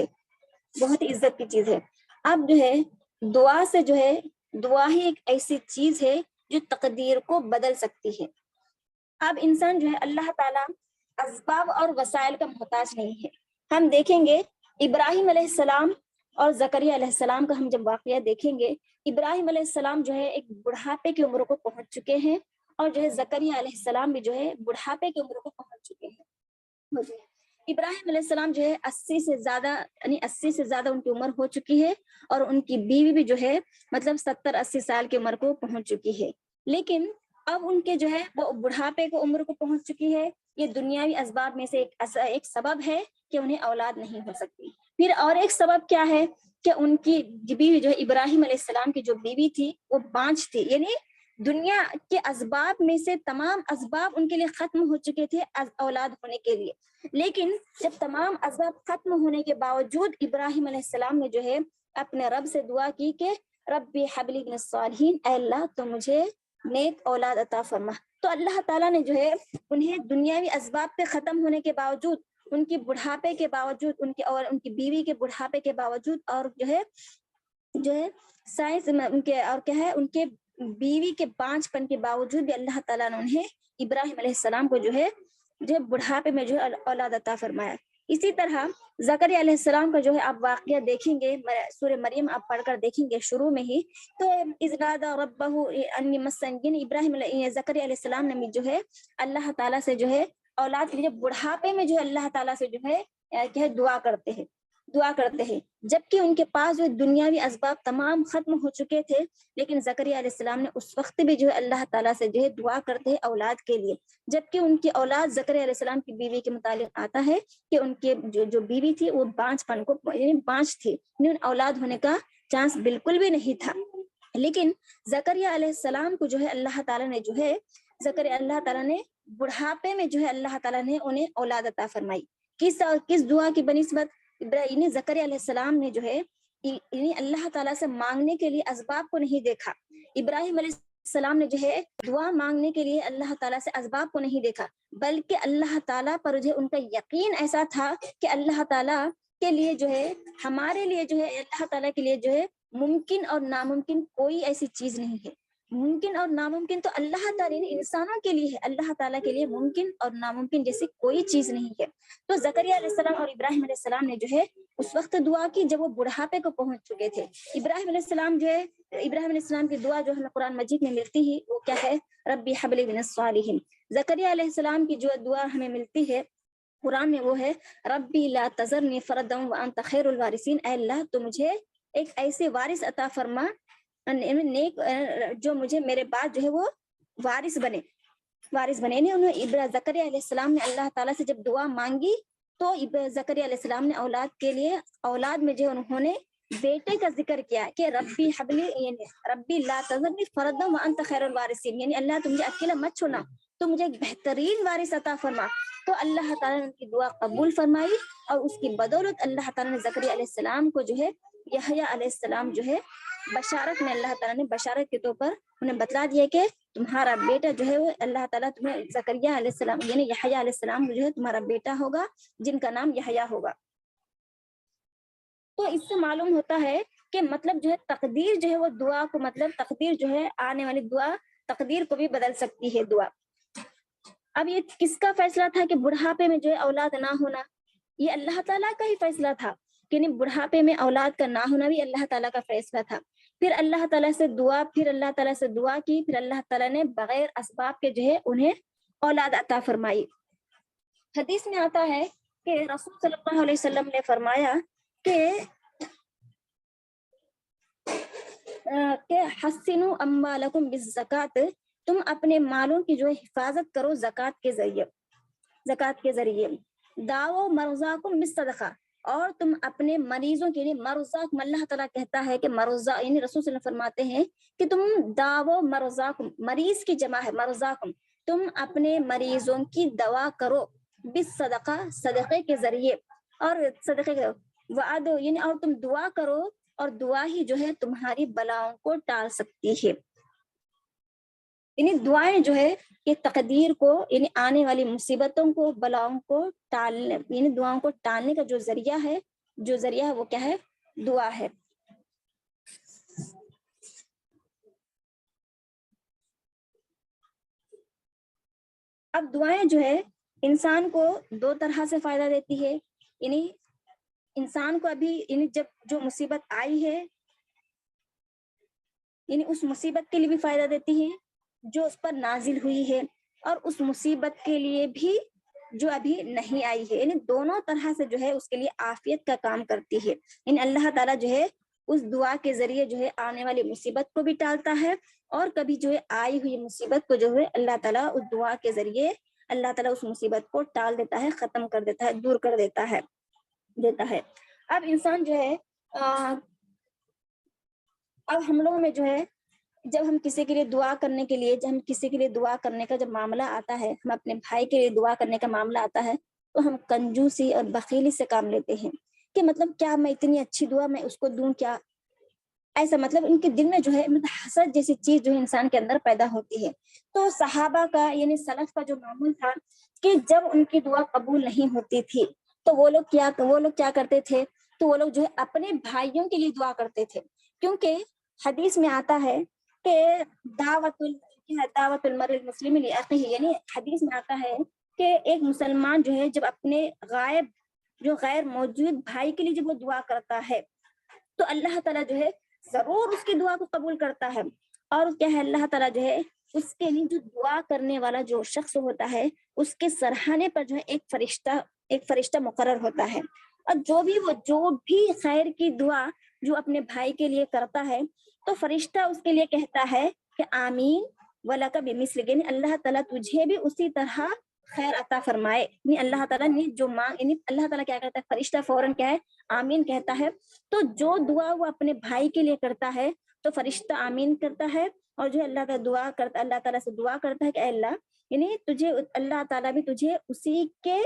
ہے، اب جو ہے دعا سے جو ہے، دعا ہی ایک ایسی چیز ہے جو تقدیر کو بدل سکتی ہے۔ اب انسان جو ہے اللہ تعالیٰ اسباب اور وسائل کا محتاج نہیں ہے۔ ہم دیکھیں گے ابراہیم علیہ السلام اور زکریا علیہ السلام کا ہم جب واقعہ دیکھیں گے، ابراہیم علیہ السلام جو ہے ایک بڑھاپے کی عمر کو پہنچ چکے ہیں، اور جو ہے زکریا علیہ السلام بھی جو ہے بڑھاپے کی عمر کو پہنچ چکے ہیں۔ ابراہیم علیہ السلام جو ہے 80 سے زیادہ ان کی عمر ہو چکی ہے، اور ان کی بیوی بھی جو ہے مطلب 70-80 سال کی عمر کو پہنچ چکی ہے، لیکن اب ان کے جو ہے وہ بڑھاپے کو عمر کو پہنچ چکی ہے. یہ دنیاوی اسباب میں سے ایک سبب ہے کہ انہیں اولاد نہیں ہو سکتی. پھر اور ایک سبب کیا ہے کہ ان کی بیوی جو ہے ابراہیم علیہ السلام کی جو بیوی تھی وہ بانجھ تھی. یعنی دنیا کے اسباب میں سے تمام اسباب ان کے لیے ختم ہو چکے تھے اولاد ہونے کے لیے. لیکن جب تمام اسباب ختم ہونے کے باوجود ابراہیم علیہ السلام نے جو ہے اپنے رب سے دعا کی کہ ربی حبلی من الصالحین، اے اللہ تو مجھے نیک اولاد عطا فرما. تو اللہ تعالیٰ نے جو ہے انہیں دنیاوی اسباب پہ ختم ہونے کے باوجود، ان کی بڑھاپے کے باوجود، ان کی بیوی کے بڑھاپے کے باوجود، اور جو ہے سائنس ان کے اور کیا ہے ان کے بیوی کے بانجھ پن کے باوجود بھی اللہ تعالیٰ نے انہیں ابراہیم علیہ السلام کو جو ہے بڑھاپے میں جو ہے اولاد عطا فرمایا. اسی طرح زکریا علیہ السلام کا جو ہے آپ واقعہ دیکھیں گے سورہ مریم آپ پڑھ کر دیکھیں گے شروع میں ہی. تو اذ نادى ربه انی مسنی، ابراہیم زکریا علیہ السلام نے جو ہے اللہ تعالیٰ سے جو ہے اولاد کے لیے بڑھاپے میں جو ہے اللہ تعالیٰ سے جو ہے دعا کرتے ہیں جبکہ ان کے پاس جو دنیاوی اسباب تمام ختم ہو چکے تھے. لیکن زکریا علیہ السلام نے اس وقت بھی جو ہے اللہ تعالیٰ سے جو ہے دعا کرتے ہیں اولاد کے لیے. جبکہ ان کی اولاد زکریا علیہ السلام کی بیوی کے متعلق آتا ہے کہ ان کے جو بیوی تھی وہ بانجھ پن کو بانجھ تھی، اولاد ہونے کا چانس بالکل بھی نہیں تھا. لیکن زکریا علیہ السلام کو جو ہے اللہ تعالیٰ نے بڑھاپے میں جو ہے اللہ تعالیٰ نے انہیں اولاد عطا فرمائی. کس دعا کی بنسبت؟ زکریا علیہ السلام نے جو ہے اللہ تعالیٰ سے مانگنے کے لیے اسباب کو نہیں دیکھا. ابراہیم علیہ السلام نے جو ہے دعا مانگنے کے لیے اللہ تعالیٰ سے اسباب کو نہیں دیکھا، بلکہ اللہ تعالیٰ پر جو ان کا یقین ایسا تھا کہ اللہ تعالیٰ کے لیے جو ہے ہمارے لیے جو ہے اللہ تعالیٰ کے لیے جو ہے ممکن اور ناممکن کوئی ایسی چیز نہیں ہے. ممکن اور ناممکن تو اللہ تعالیٰ انسانوں کے لیے ہے، اللہ تعالیٰ کے لیے ممکن اور ناممکن جیسی کوئی چیز نہیں ہے. تو زکریا علیہ السلام اور ابراہیم علیہ السلام نے جو ہے اس وقت دعا کی جب وہ بڑھاپے کو پہنچ چکے تھے. ابراہیم علیہ السلام کی دعا جو ہمیں قرآن مجید میں ملتی ہے وہ کیا ہے؟ ربی حبلی من الصالحین. زکریا علیہ السلام کی جو دعا ہمیں ملتی ہے قرآن میں وہ ہے ربی لا تذرنی فردا وانت خیر الوارثین، اے اللہ تو مجھے ایک ایسے وارث عطا فرما نیک جو مجھے میرے بعد جو ہے وہ وارث بنے. زکریا علیہ السلام نے اللہ تعالیٰ سے جب دعا مانگی تو زکریا علیہ السلام نے اولاد کے لیے اولاد میں جو انہوں نے بیٹے کا ذکر کیا کہ ربی حبلی یعنی ربی لا تذرنی فردا وانت خیر الوارثین، یعنی اللہ تم مجھے اکیلا مت چھوڑنا، تو مجھے ایک بہترین وارث عطا فرما. تو اللہ تعالیٰ نے ان کی دعا قبول فرمائی اور اس کی بدولت اللہ تعالیٰ نے زکریا علیہ السلام کو جو ہے یحییٰ علیہ السلام جو ہے بشارت میں اللہ تعالیٰ نے بشارت کے طور پر انہیں بتلا دیا کہ تمہارا بیٹا جو ہے وہ اللہ تعالیٰ تمہیں زکریا علیہ السلام یعنی یحییٰ علیہ السلام جو ہے تمہارا بیٹا ہوگا جن کا نام یحییٰ ہوگا. تو اس سے معلوم ہوتا ہے کہ مطلب جو ہے تقدیر جو ہے وہ دعا کو مطلب تقدیر جو ہے آنے والی دعا تقدیر کو بھی بدل سکتی ہے دعا. اب یہ کس کا فیصلہ تھا کہ بڑھاپے میں جو ہے اولاد نہ ہونا؟ یہ اللہ تعالیٰ کا ہی فیصلہ تھا کہ بڑھاپے میں اولاد کا نہ ہونا بھی اللہ تعالیٰ کا فیصلہ تھا. پھر اللہ تعالیٰ سے دعا کی، پھر اللہ تعالیٰ نے بغیر اسباب کے جو ہے انہیں اولاد عطا فرمائی. حدیث میں آتا ہے کہ رسول صلی اللہ علیہ وسلم نے فرمایا کہ حسنوا اموالکم بالزکات، تم اپنے مالوں کی جو ہے حفاظت کرو زکات کے ذریعے. داؤ مرضاکم بالصدقہ، اور تم اپنے مریضوں کے لیے مرضاکم، اللہ تعالیٰ کہتا ہے کہ مرضا یعنی رسول صلی اللہ علیہ وسلم فرماتے ہیں کہ تم داؤ مرضاکم، مریض کی جمع ہے مرضاکم، تم اپنے مریضوں کی دوا کرو بالصدقہ، صدقے کے ذریعے، اور صدقے کے وعد یعنی اور تم دعا کرو اور دعا ہی جو ہے تمہاری بلاؤں کو ٹال سکتی ہے. یعنی دعائیں جو ہے یہ تقدیر کو یعنی آنے والی مصیبتوں کو بلاؤں کو ٹالنے یعنی دعاؤں کو ٹالنے کا جو ذریعہ ہے وہ کیا ہے؟ دعا ہے. اب دعائیں جو ہے انسان کو دو طرح سے فائدہ دیتی ہے. یعنی انسان کو ابھی یعنی جب جو مصیبت آئی ہے یعنی اس مصیبت کے لیے بھی فائدہ دیتی ہے جو اس پر نازل ہوئی ہے، اور اس مصیبت کے لیے بھی جو ابھی نہیں آئی ہے، یعنی دونوں طرح سے جو ہے اس کے لیے عافیت کا کام کرتی ہے. یعنی اللہ تعالیٰ جو ہے اس دعا کے ذریعے جو ہے آنے والی مصیبت کو بھی ٹالتا ہے، اور کبھی جو ہے آئی ہوئی مصیبت کو جو ہے اللہ تعالیٰ اس دعا کے ذریعے اللہ تعالیٰ اس مصیبت کو ٹال دیتا ہے، ختم کر دیتا ہے، دور کر دیتا ہے۔ اب انسان جو ہے اب ہم لوگوں میں جو ہے جب ہم کسی کے لیے دعا کرنے کے لیے، جب ہم کسی کے لیے دعا کرنے کا جب معاملہ آتا ہے، ہم اپنے بھائی کے لیے دعا کرنے کا معاملہ آتا ہے، تو ہم کنجوسی اور بخیلی سے کام لیتے ہیں کہ مطلب کیا میں اتنی اچھی دعا میں اس کو دوں کیا، ایسا مطلب ان کے دل میں جو ہے حسد جیسی چیز جو ہے انسان کے اندر پیدا ہوتی ہے۔ تو صحابہ کا یعنی سلف کا جو معمول تھا کہ جب ان کی دعا قبول نہیں ہوتی تھی تو وہ لوگ کیا کرتے تھے، تو وہ لوگ جو ہے اپنے بھائیوں کے لیے دعا کرتے تھے، کیونکہ حدیث میں آتا ہے کہ دعوت المرء المسلم لاخیہ، یعنی حدیث میں آتا ہے کہ ایک مسلمان جو ہے جب اپنے غیر موجود بھائی کے لیے جب وہ دعا کرتا ہے تو اللہ تعالیٰ جو ہے ضرور اس کی دعا کو قبول کرتا ہے، اور کیا ہے اللہ تعالیٰ جو ہے اس کے لیے جو دعا کرنے والا جو شخص ہوتا ہے اس کے سرحانے پر جو ہے ایک فرشتہ مقرر ہوتا ہے، اور جو بھی خیر کی دعا جو اپنے بھائی کے لیے کرتا ہے تو فرشتہ اس کے لیے کہتا ہے کہ آمین وَلَكَ بِمِثْلِهِ، یعنی اللہ تعالیٰ تجھے بھی اسی طرح خیر عطا فرمائے، یعنی اللہ تعالیٰ نے جو یعنی اللہ تعالیٰ کیا کہتا ہے، فرشتہ فوراً کیا ہے، آمین کہتا ہے۔ تو جو دعا وہ اپنے بھائی کے لیے کرتا ہے تو فرشتہ آمین کرتا ہے، اور جو اللہ تعالیٰ سے دعا کرتا ہے کہ اے اللہ، یعنی تجھے اللہ تعالیٰ بھی تجھے اسی کے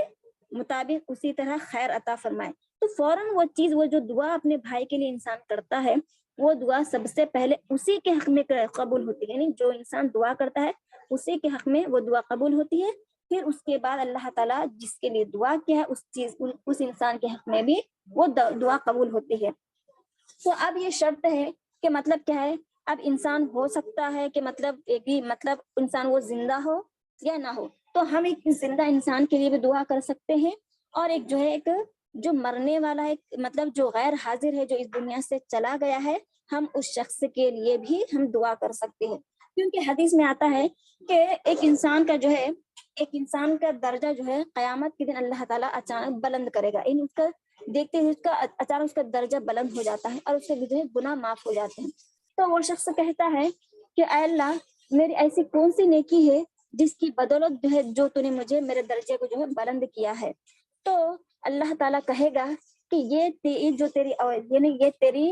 مطابق اسی طرح خیر عطا فرمائے۔ تو فوراً وہ جو دعا اپنے بھائی کے لیے انسان کرتا ہے وہ دعا سب سے پہلے اسی کے حق میں قبول ہوتی ہے، یعنی جو انسان دعا کرتا ہے اسی کے حق میں وہ دعا قبول ہوتی ہے، پھر اس کے بعد اللہ تعالیٰ جس کے لیے دعا کیا ہے اس انسان کے حق میں بھی وہ دعا قبول ہوتی ہے۔ تو اب یہ شرط ہے کہ مطلب کیا ہے، اب انسان ہو سکتا ہے کہ مطلب انسان وہ زندہ ہو یا نہ ہو، تو ہم ایک زندہ انسان کے لیے بھی دعا کر سکتے ہیں، اور ایک جو ہے ایک جو مرنے والا ہے مطلب جو غیر حاضر ہے جو اس دنیا سے چلا گیا ہے، ہم اس شخص کے لیے بھی ہم دعا کر سکتے ہیں، کیونکہ حدیث میں آتا ہے کہ ایک انسان کا درجہ جو ہے قیامت کے دن اللہ تعالیٰ اچانک بلند کرے گا، اس کا دیکھتے ہوئے اچانک اس کا درجہ بلند ہو جاتا ہے اور اس کے جو ہے گناہ معاف ہو جاتے ہیں۔ تو وہ شخص کہتا ہے کہ اے اللہ، میری ایسی کون سی نیکی ہے جس کی بدولت جو ہے جو تو نے مجھے میرے درجے کو جو ہے بلند کیا ہے، تو اللہ تعالیٰ کہے گا کہ یہ تیری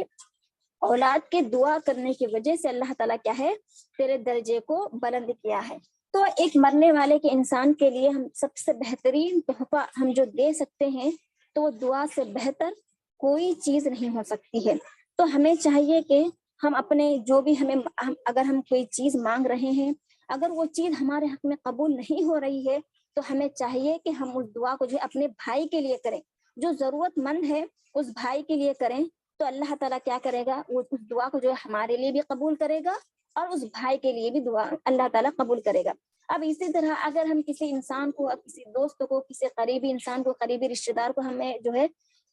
اولاد کے دعا کرنے کی وجہ سے اللہ تعالیٰ کیا ہے تیرے درجے کو بلند کیا ہے۔ تو ایک مرنے والے کے انسان کے لیے ہم سب سے بہترین تحفہ ہم جو دے سکتے ہیں تو وہ دعا سے بہتر کوئی چیز نہیں ہو سکتی ہے۔ تو ہمیں چاہیے کہ ہم اپنے جو بھی اگر ہم کوئی چیز مانگ رہے ہیں، اگر وہ چیز ہمارے حق میں قبول نہیں ہو رہی ہے تو ہمیں چاہیے کہ ہم اس دعا کو جو ہے اپنے بھائی کے لیے کریں، جو ضرورت مند ہے اس بھائی کے لیے کریں، تو اللہ تعالیٰ کیا کرے گا، وہ اس دعا کو جو ہے ہمارے لیے بھی قبول کرے گا اور اس بھائی کے لیے بھی دعا اللہ تعالیٰ قبول کرے گا۔ اب اسی طرح اگر ہم کسی انسان کو، کسی دوست کو، کسی قریبی انسان کو، قریبی رشتے دار کو ہمیں جو ہے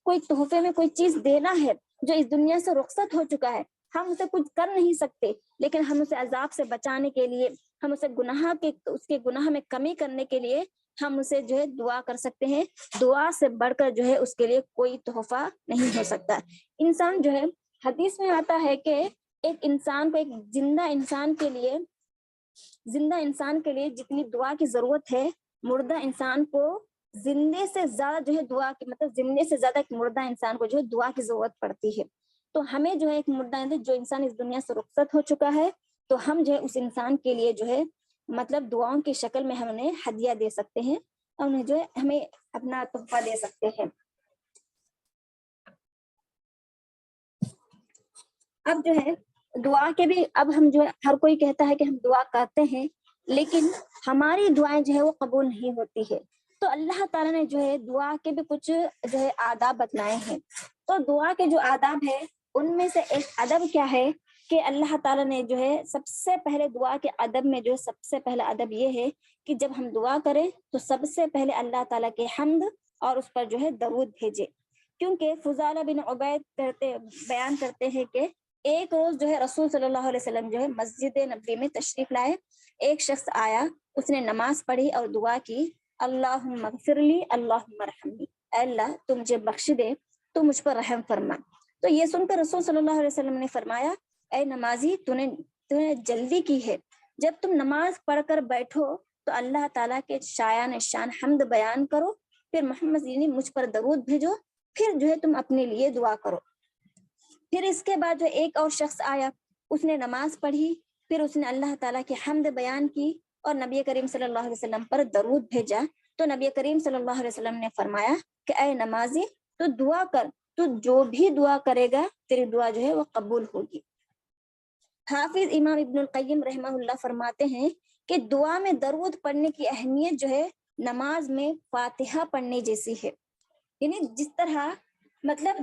کوئی تحفے میں کوئی چیز دینا ہے جو اس دنیا سے رخصت ہو چکا ہے، ہم اسے کچھ کر نہیں سکتے، لیکن ہم اسے عذاب سے بچانے کے لیے، ہم اسے اس کے گناہ میں کمی کرنے کے لیے ہم اسے جو ہے دعا کر سکتے ہیں۔ دعا سے بڑھ کر جو ہے اس کے لیے کوئی تحفہ نہیں ہو سکتا۔ انسان جو ہے حدیث میں آتا ہے کہ ایک انسان کو، ایک زندہ انسان کے لیے جتنی دعا کی ضرورت ہے، مردہ انسان کو زندے سے زیادہ جو ہے دعا کی زندے سے زیادہ ایک مردہ انسان کو جو ہے دعا کی ضرورت پڑتی ہے۔ تو ہمیں جو ہے ایک مردہ جو انسان اس دنیا سے رخصت ہو چکا ہے، تو ہم جو ہے اس انسان کے لیے جو ہے دعاؤں کی شکل میں ہم انہیں ہدیہ دے سکتے ہیں اور انہیں جو ہے ہمیں اپنا تحفہ دے سکتے ہیں۔ اب جو ہے دعا کے بھی، اب ہم جو ہے ہر کوئی کہتا ہے کہ ہم دعا کرتے ہیں لیکن ہماری دعائیں جو ہے وہ قبول نہیں ہوتی ہے، تو اللہ تعالیٰ نے جو ہے دعا کے بھی کچھ جو ہے آداب بتلائے ہیں۔ تو دعا کے جو آداب ہے ان میں سے ایک ادب کیا ہے کہ اللہ تعالیٰ نے جو ہے سب سے پہلے دعا کے ادب میں جو سب سے پہلا ادب یہ ہے کہ جب ہم دعا کریں تو سب سے پہلے اللہ تعالیٰ کے حمد اور اس پر جو ہے درود بھیجے، کیونکہ فضالہ بن عبید بیان کرتے ہیں کہ ایک روز جو ہے رسول صلی اللہ علیہ وسلم جو ہے مسجد نبوی میں تشریف لائے، ایک شخص آیا، اس نے نماز پڑھی اور دعا کی، اللہم اغفر لی اللہم ارحمنی، اے اللہ تو مجھے بخش دے، تو مجھ پر رحم فرما۔ تو یہ سن کر رسول صلی اللہ علیہ وسلم نے فرمایا اے نمازی تو نے جلدی کی ہے، جب تم نماز پڑھ کر بیٹھو تو اللہ تعالیٰ کے شایان شان حمد بیان کرو، پھر محمد یعنی مجھ پر درود بھیجو، پھر جو ہے تم اپنے لیے دعا کرو۔ پھر اس کے بعد جو ایک اور شخص آیا، اس نے نماز پڑھی، پھر اس نے اللہ تعالیٰ کی حمد بیان کی اور نبی کریم صلی اللہ علیہ وسلم پر درود بھیجا، تو نبی کریم صلی اللہ علیہ وسلم نے فرمایا کہ اے نمازی تو دعا کر، تو جو بھی دعا کرے گا تیری دعا جو ہے وہ قبول ہوگی۔ حافظ امام ابن القیم رحمہ اللہ فرماتے ہیں کہ دعا میں درود پڑھنے کی اہمیت جو ہے نماز میں فاتحہ پڑھنے جیسی ہے، یعنی جس طرح مطلب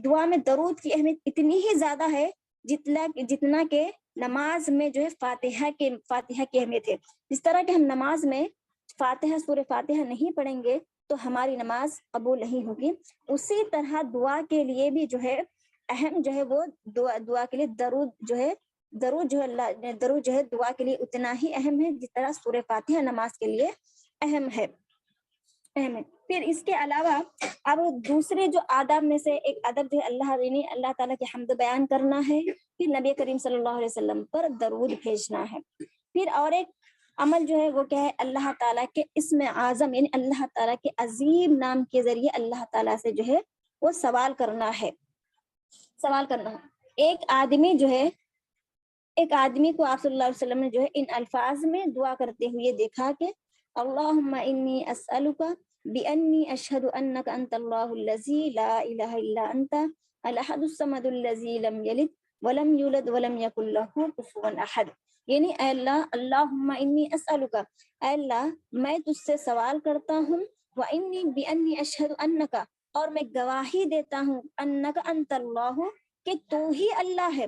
دعا میں درود کی اہمیت اتنی ہی زیادہ ہے جتنا کہ نماز میں جو ہے فاتحہ کی اہمیت ہے۔ جس طرح کہ ہم نماز میں سورہ فاتحہ نہیں پڑھیں گے تو ہماری نماز قبول نہیں ہوگی، اسی طرح دعا کے لیے بھی جو ہے اہم جو ہے وہ دعا کے لیے درود جو ہے دعا کے لیے اتنا ہی اہم ہے جس طرح سورہ فاتحہ نماز کے لیے اہم ہے۔ پھر اس کے علاوہ اب دوسرے جو آداب میں سے ایک ادب جو ہے اللہ تعالیٰ کی حمد بیان کرنا ہے، پھر نبی کریم صلی اللہ علیہ وسلم پر درود بھیجنا ہے۔ پھر اور ایک عمل جو ہے وہ کیا ہے، اللہ تعالیٰ کے اسم اعظم یعنی اللہ تعالیٰ کے عظیم نام کے ذریعے اللہ تعالیٰ سے جو ہے وہ سوال کرنا ہے۔ ایک آدمی کو آپ صلی اللہ علیہ وسلم نے جو ہے ان الفاظ میں دعا کرتے ہوئے دیکھا کہ اللہم انی اسألک بأنی اشہد انک انت اللہ الذی لا الہ الا انت الاحد الصمد الذی لم یلد ولم یولد ولم یکن لہ کفوا احد، یعنی اے اللہ اللہم انی اسألک، اے اللہ میں تجھ سے سوال کرتا ہوں، وانی بأنی اشہد انک، اور میں گواہی دیتا ہوں، انک انت اللہ، کہ تو ہی اللہ ہے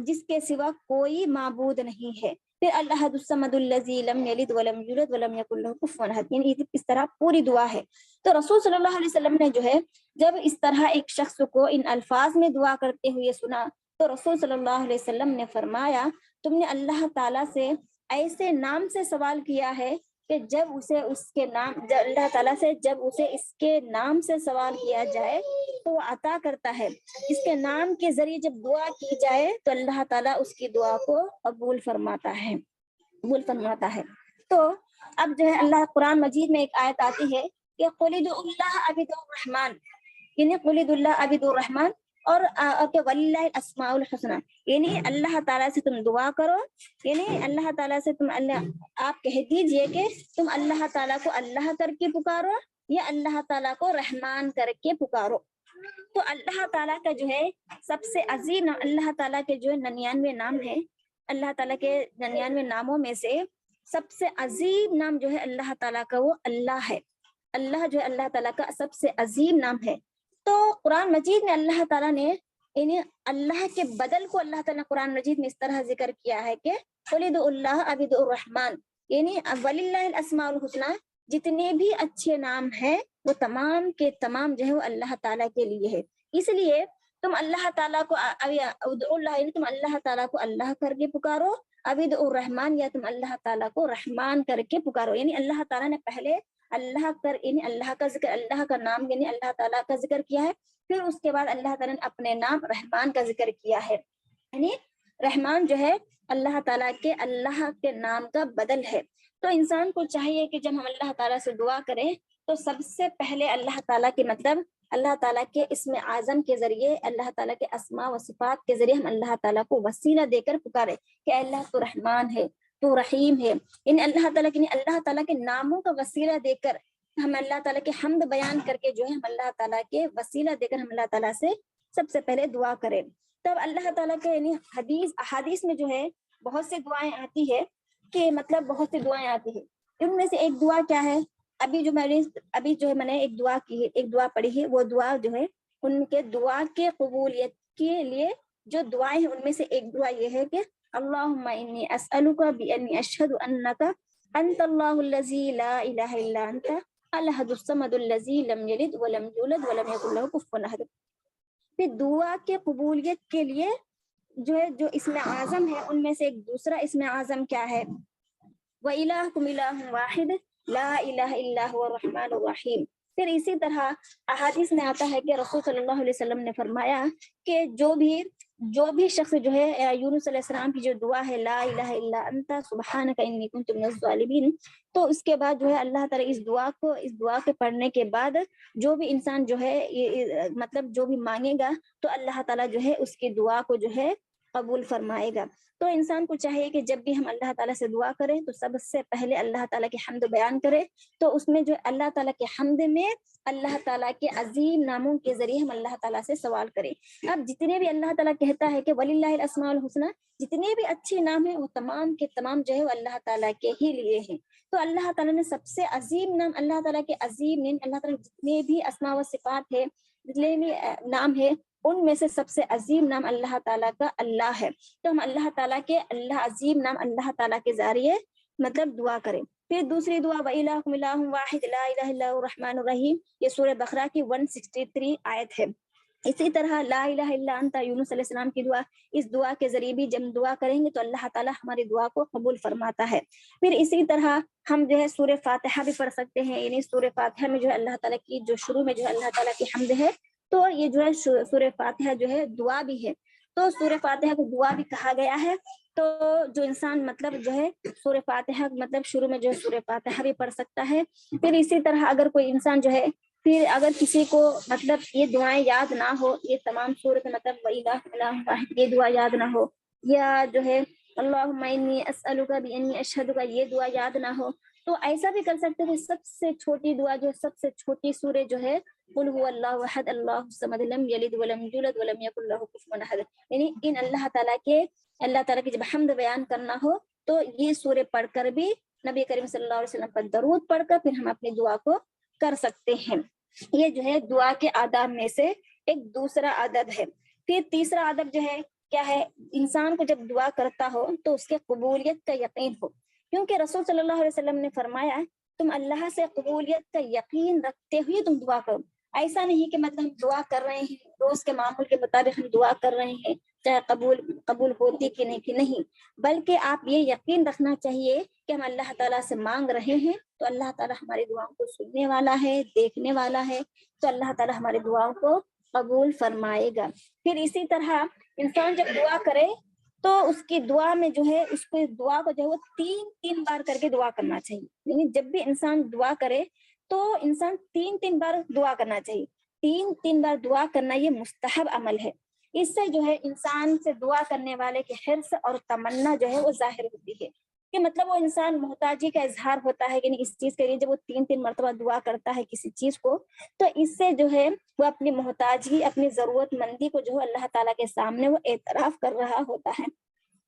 جس کے سوا کوئی معبود نہیں ہے، پھر الاحد الصمد الذی لم یلد ولم یولد ولم یکن لہ کفوا احد، یعنی اس طرح پوری دعا ہے۔ تو رسول صلی اللہ علیہ وسلم نے جو ہے جب اس طرح ایک شخص کو ان الفاظ میں دعا کرتے ہوئے سنا تو رسول صلی اللہ علیہ وسلم نے فرمایا تم نے اللہ تعالیٰ سے ایسے نام سے سوال کیا ہے کہ جب اللہ تعالیٰ سے جب اسے اس کے نام سے سوال کیا جائے تو وہ عطا کرتا ہے، اس کے نام کے ذریعے جب دعا کی جائے تو اللہ تعالیٰ اس کی دعا کو قبول فرماتا ہے۔ تو اب جو ہے اللہ قرآن مجید میں ایک آیت آتی ہے کہ قل ادعوا اللہ عبدوا الرحمن، یعنی قل ادعوا اللہ عبدوا الرحمن، اور وللہ الاسماء الحسنى، یعنی اللہ تعالیٰ سے تم دعا کرو، یعنی اللہ تعالیٰ سے آپ کہہ دیجئے کہ تم اللہ تعالیٰ کو اللہ کر کے پکارو یا اللہ تعالیٰ کو رحمان کر کے پکارو۔ تو اللہ تعالیٰ کا جو ہے سب سے عظیم اللہ تعالیٰ کے جو 99 نام ہے، اللہ تعالیٰ کے 99 ناموں میں سے سب سے عظیم نام جو ہے اللہ تعالیٰ کا وہ اللہ ہے۔ اللہ جو ہے اللہ تعالیٰ کا سب سے عظیم نام ہے۔ تو قرآن مجید میں اللہ تعالیٰ نے یعنی اللہ کے بدل کو اللہ تعالیٰ نے قرآن مجید میں اس طرح ذکر کیا ہے کہ قل ادعوا اللہ عبدوا الرحمن، یعنی وللہ الاسماء الحسنى، جتنے بھی اچھے نام ہیں وہ تمام کے تمام جو ہے وہ اللہ تعالیٰ کے لیے ہے۔ اس لیے تم اللہ تعالیٰ کو ادعوا اللہ، یعنی تم اللہ تعالیٰ کو اللہ کر کے پکارو، ادعوا الرحمن، یا تم اللہ تعالیٰ کو رحمان کر کے پکارو، یعنی اللہ تعالیٰ نے پہلے یعنی اللہ کا ذکر، اللہ کا نام یعنی اللہ تعالیٰ کا ذکر کیا ہے، پھر اس کے بعد اللہ تعالیٰ نے اپنے نام رحمان کا ذکر کیا ہے، یعنی رحمان جو ہے اللہ تعالیٰ کے نام کا بدل ہے۔ تو انسان کو چاہیے کہ جب ہم اللہ تعالیٰ سے دعا کریں تو سب سے پہلے اللہ تعالیٰ کے اللہ تعالیٰ کے اسم اعظم کے ذریعے، اللہ تعالیٰ کے اسماء و صفات کے ذریعے ہم اللہ تعالیٰ کو وسیلہ دے کر پکارے کہ اللہ تو رحمان ہے، تو رحیم ہے، یعنی اللہ تعالیٰ کے ناموں کا وسیلہ دے کر ہم اللہ تعالیٰ کے حمد بیان کر کے جو ہے ہم اللہ تعالیٰ کے وسیلہ دے کر ہم اللہ تعالیٰ سے سب سے پہلے دعا کریں۔ تب اللہ تعالیٰ کے یعنی احادیث میں جو ہے بہت سی دعائیں آتی ہے کہ بہت سی دعائیں آتی ہے، ان میں سے ایک دعا کیا ہے، ابھی جو میں نے ایک دعا پڑھی ہے، وہ دعا جو ہے ان کے دعا کے قبولیت کے لیے جو دعائیں ہیں ان میں سے ایک دعا یہ ہے کہ اللہم انی اسألک بانی اشہد انک انت اللہ الذی لا الہ الا انت الاحد الصمد الذی لم یلد ولم یولد ولم یکن لہ کفوا احد۔ پھر دعا کے قبولیت کے لیے جو اسم اعظم ہے ان میں سے ایک دوسرا اسم اعظم کیا ہے، وَإِلَٰهُكُمْ إِلَٰهٌ وَاحِدٌ لَا إِلَٰهَ إِلَّا هُوَ الرَّحْمَٰنُ الرَّحِيمُ۔ پھر اسی طرح احادیث میں آتا ہے کہ رسول صلی اللہ علیہ وسلم نے فرمایا کہ جو بھی شخص جو ہے یونس علیہ السلام کی جو دعا ہے لا الہ الا انت سبحانک انی کنت من الظالمین، تو اس کے بعد جو ہے اللہ تعالیٰ اس دعا کے پڑھنے کے بعد جو بھی انسان جو ہے مطلب جو بھی مانگے گا تو اللہ تعالیٰ جو ہے اس کی دعا کو جو ہے قبول فرمائے گا۔ تو انسان کو چاہیے کہ جب بھی ہم اللہ تعالیٰ سے دعا کریں تو سب سے پہلے اللہ تعالیٰ کی حمد بیان کرے، تو اس میں جو اللہ تعالیٰ کے حمد میں اللہ تعالیٰ کے عظیم ناموں کے ذریعے ہم اللہ تعالیٰ سے سوال کریں۔ اب جتنے بھی اللہ تعالیٰ کہتا ہے کہ وَلِلَّهِ الْأَسْمَاءُ الْحُسْنَى، جتنے بھی اچھے نام ہیں وہ تمام کے تمام جو ہے وہ اللہ تعالیٰ کے ہی لیے ہیں۔ تو اللہ تعالیٰ نے سب سے عظیم نام، اللہ تعالیٰ کے عظیم نام، اللہ تعالیٰ جتنے بھی اسماء و صفات ہے، جتنے بھی نام ہے، ان میں سے سب سے عظیم نام اللہ تعالیٰ کا اللہ ہے۔ تو ہم اللہ تعالیٰ کے عظیم نام اللہ تعالیٰ کے ذریعے مطلب دعا کریں۔ پھر دوسری دعا وَإِلَٰهُكُمْ إِلَٰهٌ وَاحِدٌ لَا إِلَٰهَ إِلَّا هُوَ الرَّحْمَٰنُ الرَّحِيمُ، یہ سورہ بقرہ کی 163 آیت ہے۔ اسی طرح لا الہ الا انت یونس علیہ السلام کی دعا، اس دعا کے ذریعے بھی جب دعا کریں گے تو اللہ تعالیٰ ہماری دعا کو قبول فرماتا ہے۔ پھر اسی طرح ہم جو ہے سورہ فاتحہ بھی پڑھ سکتے ہیں، یعنی سورہ فاتحہ میں جو ہے اللہ تعالیٰ کی جو شروع میں جو ہے اللہ تعالیٰ کی حمد ہے، تو یہ جو ہے سورہ فاتحہ جو ہے دعا بھی ہے، تو سورہ فاتحہ کو دعا بھی کہا گیا ہے۔ تو جو انسان مطلب جو ہے سورہ فاتحہ مطلب شروع میں جو ہے سورہ فاتحہ بھی پڑھ سکتا ہے۔ پھر اسی طرح اگر کوئی انسان جو ہے پھر اگر کسی کو مطلب یہ دعائیں یاد نہ ہو، یہ تمام سورت مطلب وَإِلَٰهُ إِلَٰهٌ وَاحِدٌ یہ دعا یاد نہ ہو، یا جو ہے اللہم انی اسألک بانی اشہدک یہ دعا یاد نہ ہو، تو ایسا بھی کر سکتے ہیں۔ سب سے چھوٹی دعا جو سب سے چھوٹی سورہ جو ہے قل هو اللہ احد اللہ الصمد لم یلد ولم یولد ولم یکن له کفوا احد، یعنی ان اللہ تعالیٰ کی جب حمد بیان کرنا ہو تو یہ سورہ پڑھ کر بھی نبی کریم صلی اللہ علیہ وسلم پر درود پڑھ کر پھر ہم اپنی دعا کو کر سکتے ہیں۔ یہ جو ہے دعا کے آداب میں سے ایک دوسرا ادب ہے۔ پھر تیسرا ادب جو ہے کیا ہے، انسان کو جب دعا کرتا ہو تو اس کے قبولیت کا یقین ہو، کیونکہ رسول صلی اللہ علیہ وسلم نے فرمایا تم اللہ سے قبولیت کا یقین رکھتے ہوئے تم دعا کرو۔ ایسا نہیں کہ مطلب ہم دعا کر رہے ہیں روز کے معمول کے مطابق ہم دعا کر رہے ہیں چاہے قبول ہوتی کہ نہیں، بلکہ آپ یہ یقین رکھنا چاہیے کہ ہم اللہ تعالیٰ سے مانگ رہے ہیں تو اللہ تعالیٰ ہماری دعاؤں کو سننے والا ہے، دیکھنے والا ہے، تو اللہ تعالیٰ ہماری دعاؤں کو قبول فرمائے گا۔ پھر اسی طرح انسان جب دعا کرے تو اس کی دعا میں جو ہے اس کو دعا کو جو ہے وہ تین بار کر کے دعا کرنا چاہیے، یعنی جب بھی انسان دعا کرے تو انسان تین بار دعا کرنا چاہیے۔ تین بار دعا کرنا یہ مستحب عمل ہے، اس سے جو ہے انسان سے دعا کرنے والے کے حرص اور تمنا جو ہے وہ ظاہر ہوتی ہے، کہ مطلب وہ انسان محتاجی کا اظہار ہوتا ہے کہ نہیں اس چیز کے لیے جب وہ تین مرتبہ دعا کرتا ہے کسی چیز کو، تو اس سے جو ہے وہ اپنی محتاجی اپنی ضرورت مندی کو جو ہے اللہ تعالیٰ کے سامنے وہ اعتراف کر رہا ہوتا ہے۔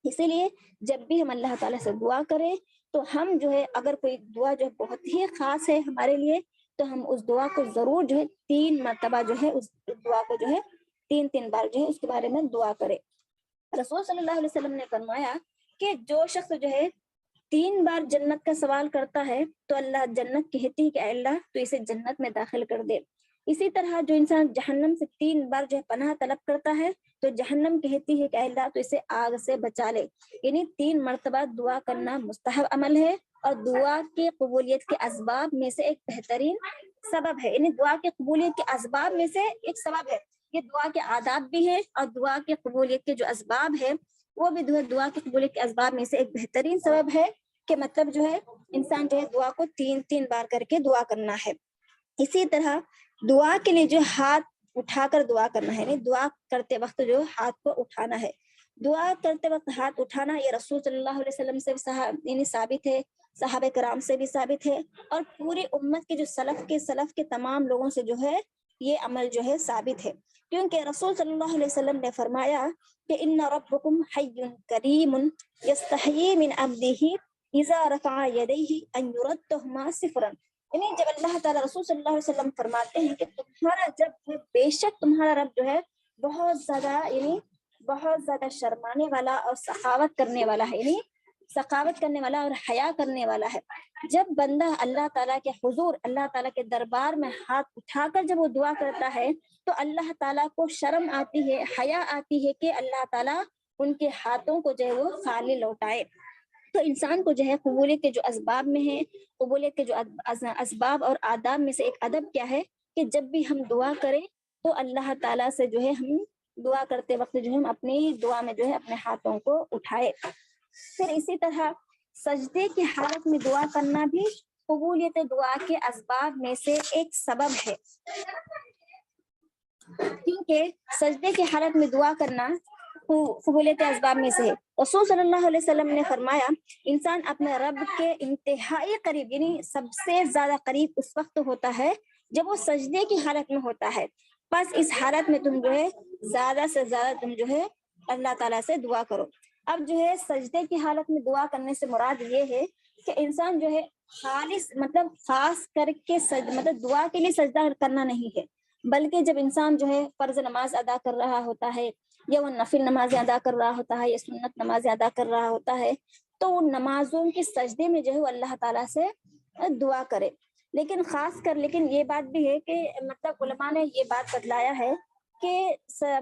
اسی لیے جب بھی ہم اللہ تعالیٰ سے دعا کریں تو ہم جو ہے اگر کوئی دعا جو بہت ہی خاص ہے ہمارے لیے تو ہم اس دعا کو ضرور جو ہے 3 مرتبہ جو ہے اس دعا کو جو ہے تین بار جو ہے اس کے بارے میں دعا کرے۔ رسول صلی اللہ علیہ وسلم نے فرمایا کہ جو شخص جو ہے 3 بار جنت کا سوال کرتا ہے تو اللہ جنت کہتی ہے کہ اے اللہ تو اسے جنت میں داخل کر دے۔ اسی طرح جو انسان جہنم سے 3 بار جو ہے پناہ طلب کرتا ہے تو جہنم کہتی ہے کہ اے اللہ تو اسے آگ سے بچا لے، یعنی 3 مرتبہ دعا کرنا مستحب عمل ہے اور دعا کی قبولیت کے اسباب میں سے ایک بہترین سبب ہے، یعنی دعا کی قبولیت کے اسباب میں سے ایک سبب ہے۔ یہ دعا کے آداب بھی ہے اور دعا کی قبولیت کے جو اسباب ہے وہ بھی دعا کی قبولیت کے اسباب میں سے ایک بہترین سبب ہے کہ مطلب جو ہے انسان جو ہے دعا کو 3 بار کر کے دعا کرنا ہے۔ اسی طرح دعا کے لیے جو ہاتھ اٹھا کر دعا کرنا ہے، یعنی دعا کرتے وقت جو ہاتھ کو اٹھانا ہے، دعا کرتے وقت ہاتھ اٹھانا یہ رسول صلی اللہ علیہ وسلم سے یعنی ثابت ہے، صحابہ کرام سے بھی ثابت ہے، اور پوری امت کے جو سلف کے تمام لوگوں سے جو ہے یہ عمل جو ہے ثابت ہے، کیونکہ رسول صلی اللہ علیہ وسلم نے فرمایا کہ ان ربکم حی کریم یستحیی من عبدہ اذا رفع یدیہ ان یردہما صفرا، یعنی جب اللہ تعالیٰ رسول صلی اللہ علیہ وسلم فرماتے ہیں کہ تمہارا جب بے شک تمہارا رب جو ہے بہت زیادہ شرمانے والا اور سخاوت کرنے والا ہے، یعنی سخاوت کرنے والا اور حیا کرنے والا ہے، جب بندہ اللہ تعالیٰ کے حضور اللہ تعالیٰ کے دربار میں ہاتھ اٹھا کر جب وہ دعا کرتا ہے تو اللہ تعالیٰ کو شرم آتی ہے، حیا آتی ہے کہ اللہ تعالیٰ ان کے ہاتھوں کو جو ہے وہ خالی لوٹائے۔ تو انسان کو جو ہے قبولیت کے جو اسباب میں ہے، قبولیت کے جو اسباب اور آداب میں سے ایک ادب کیا ہے کہ جب بھی ہم دعا کریں تو اللہ تعالیٰ سے جو ہے ہم دعا کرتے وقت جو ہے ہم اپنی دعا میں جو ہے اپنے ہاتھوں کو اٹھائے. پھر اسی طرح سجدے کی حالت میں دعا کرنا بھی قبولیت دعا کے اسباب میں سے ایک سبب ہے، کیونکہ سجدے کی حالت میں دعا کرنا قبولیت اسباب میں سے ہے. رسول صلی اللہ علیہ وسلم نے فرمایا انسان اپنے رب کے انتہائی قریب یعنی سب سے زیادہ قریب اس وقت ہوتا ہے جب وہ سجدے کی حالت میں ہوتا ہے. بس اس حالت میں تم جو ہے زیادہ سے زیادہ تم جو ہے اللہ تعالیٰ سے دعا کرو. اب جو ہے سجدے کی حالت میں دعا کرنے سے مراد یہ ہے کہ انسان جو ہے خالص مطلب خاص کر کے مطلب دعا کے لیے سجدہ کرنا نہیں ہے، بلکہ جب انسان جو ہے فرض نماز ادا کر رہا ہوتا ہے یا وہ نفل نماز ادا کر رہا ہوتا ہے یا سنت نماز ادا کر رہا ہوتا ہے تو وہ نمازوں کے سجدے میں جو ہے وہ اللہ تعالیٰ سے دعا کرے. لیکن خاص کر لیکن یہ بات بھی ہے کہ مطلب علماء نے یہ بات بتلایا ہے کہ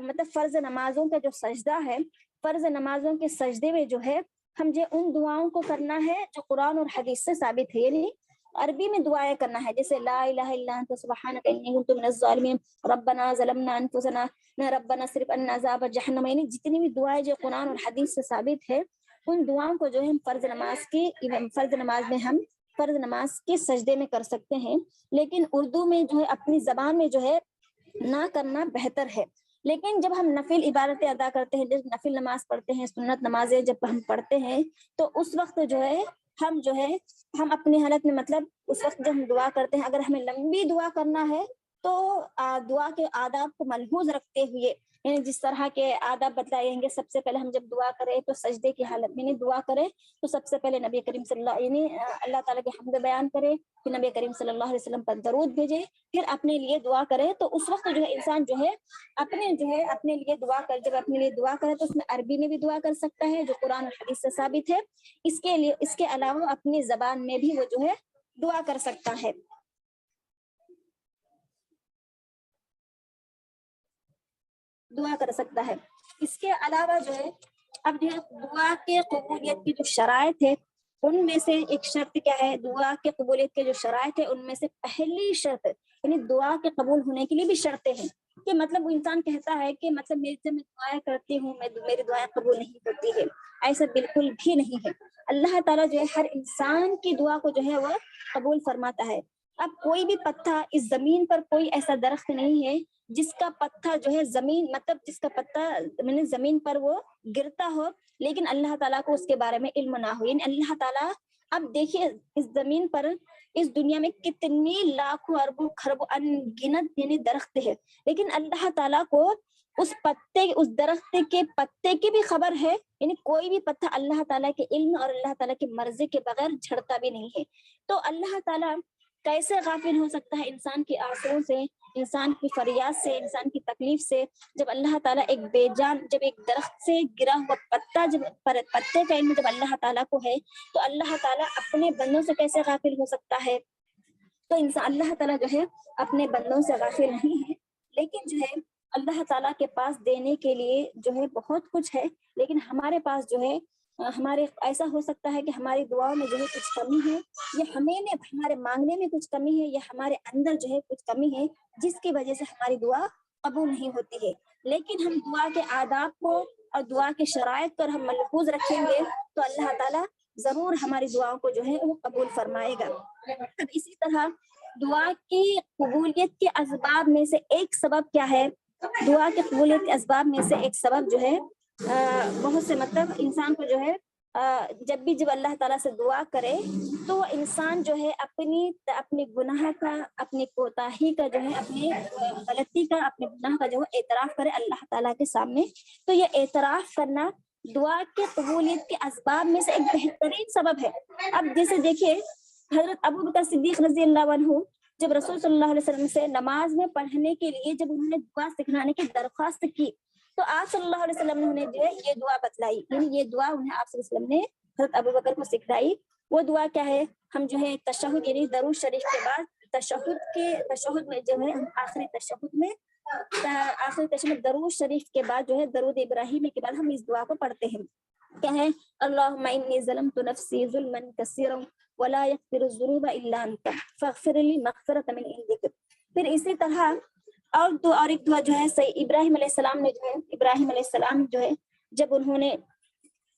مطلب فرض نمازوں کا جو سجدہ ہے، فرض نمازوں کے سجدے میں جو ہے ہم جو ان دعاؤں کو کرنا ہے جو قرآن اور حدیث سے ثابت ہے، یعنی عربی میں دعائیں کرنا ہے، جیسے لا الہ الا انت سبحانک انی کنت من الظالمین، ربنا ظلمنا انفسنا، ربنا اصرف عنا عذاب جہنم، یعنی جتنی بھی دعائیں جو قرآن اور حدیث سے ثابت ہے ان دعاؤں کو جو ہے ہم فرض نماز میں ہم فرض نماز کے سجدے میں کر سکتے ہیں. لیکن اردو میں جو ہے اپنی زبان میں جو ہے نہ کرنا بہتر ہے. لیکن جب ہم نفل عبادتیں ادا کرتے ہیں، جب نفل نماز پڑھتے ہیں، سنت نمازیں جب ہم پڑھتے ہیں تو اس وقت جو ہے ہم اپنی حالت میں مطلب اس وقت جب ہم دعا کرتے ہیں اگر ہمیں لمبی دعا کرنا ہے تو دعا کے آداب کو ملحوظ رکھتے ہوئے یعنی جس طرح کے آداب بتلائیں گے، سب سے پہلے ہم جب دعا کریں تو سجدے کی حالت میں دعا کریں تو سب سے پہلے نبی کریم صلی اللہ یعنی اللہ تعالیٰ کی حمد بیان کرے، پھر نبی کریم صلی اللہ علیہ وسلم پر درود بھیجے، پھر اپنے لیے دعا کرے. تو اس وقت جو ہے انسان جو ہے اپنے لیے دعا کر جب اپنے لیے دعا کرے تو اس میں عربی میں بھی دعا کر سکتا ہے جو قرآن اور حدیث سے ثابت ہے. اس کے علاوہ اپنی زبان میں بھی وہ جو ہے دعا کر سکتا ہے. اس کے علاوہ جو ہے اب جو ہے دعا کے قبولیت کی جو شرائط ہے ان میں سے ایک شرط کیا ہے، دعا کے قبولیت کے جو شرائط ہے ان میں سے پہلی شرط یعنی دعا کے قبول ہونے کے لیے بھی شرطیں ہیں کہ مطلب وہ انسان کہتا ہے کہ مطلب میں دعائیں کرتی ہوں میری دعائیں قبول نہیں ہوتی ہے، ایسا بالکل بھی نہیں ہے. اللہ تعالیٰ جو ہے ہر انسان کی دعا کو جو ہے وہ قبول فرماتا ہے. اب کوئی بھی پتا اس زمین پر کوئی ایسا درخت نہیں ہے جس کا پتا جو ہے جس کا پتا زمین پر وہ گرتا ہو لیکن اللہ تعالیٰ کو اس کے بارے میں علم نہ ہو. یعنی اللہ تعالیٰ اب دیکھیے اس زمین پر اس دنیا میں کتنی لاکھوں اربوں خربوں انگنت یعنی درخت ہے، لیکن اللہ تعالیٰ کو اس درخت کے پتے کی بھی خبر ہے. یعنی کوئی بھی پتا اللہ تعالیٰ کے علم اور اللہ تعالیٰ کی مرضی کے بغیر جھڑتا بھی نہیں ہے. تو اللہ تعالیٰ کیسے غافل ہو سکتا ہے انسان کی آنسوؤں سے، انسان کی فریاد سے، انسان کی تکلیف سے؟ جب اللہ تعالیٰ جب ایک درخت سے گرا ہوا پتے کا علم جب اللہ تعالیٰ کو ہے تو اللہ تعالیٰ اپنے بندوں سے کیسے غافل ہو سکتا ہے؟ تو اللہ تعالیٰ جو ہے اپنے بندوں سے غافل نہیں ہے، لیکن جو ہے اللہ تعالیٰ کے پاس دینے کے لیے جو ہے بہت کچھ ہے، لیکن ہمارے پاس جو ہے ایسا ہو سکتا ہے کہ ہماری دعاؤں میں جو ہے کچھ کمی ہے، یا ہمارے مانگنے میں کچھ کمی ہے، یا ہمارے اندر جو ہے کچھ کمی ہے جس کی وجہ سے ہماری دعا قبول نہیں ہوتی ہے. لیکن ہم دعا کے آداب کو اور دعا کے شرائط پر ہم ملحوظ رکھیں گے تو اللہ تعالیٰ ضرور ہماری دعاؤں کو جو ہے وہ قبول فرمائے گا. اسی طرح دعا کی قبولیت کے اسباب میں سے ایک سبب کیا ہے؟ دعا کے قبولیت کے اسباب میں سے ایک سبب جو ہے بہت سے مطلب انسان کو جو ہے جب اللہ تعالیٰ سے دعا کرے تو انسان جو ہے اپنی گناہ کا، اپنی کوتاہی کا جو ہے، اپنی غلطی کا، اپنے گناہ کا جو ہے اعتراف کرے اللہ تعالیٰ کے سامنے. تو یہ اعتراف کرنا دعا کے قبولیت کے اسباب میں سے ایک بہترین سبب ہے. اب جیسے دیکھیے حضرت ابوبکر صدیق رضی اللہ عنہ جب رسول صلی اللہ علیہ وسلم سے نماز میں پڑھنے کے لیے جب انہوں نے دعا سکھلانے کی درخواست کی تو آپ صلی اللہ علیہ وسلم نے انہیں جو ہے یہ دعا بتلائی، یعنی یہ دعا انہیں آپ صلی اللہ علیہ وسلم نے حضرت ابوبکر کو سکھلائی. وہ دعا کیا ہے؟ ہم جو ہے تشہد یعنی درود شریف کے بعد تشہد میں جو ہے آخری تشہد درود شریف کے بعد جو ہے درود ابراہیمی کے بعد ہم اس دعا کو پڑھتے ہیں. کیا ہے؟ اللہم انی ظلمت نفسی ظلما کثیرا ولا یغفر الذنوب الا انت فاغفر لی مغفرۃ من عندک۔ پھر اسی طرح اور ایک دعا جو ہے ابراہیم علیہ السلام نے جو ہے جب انہوں نے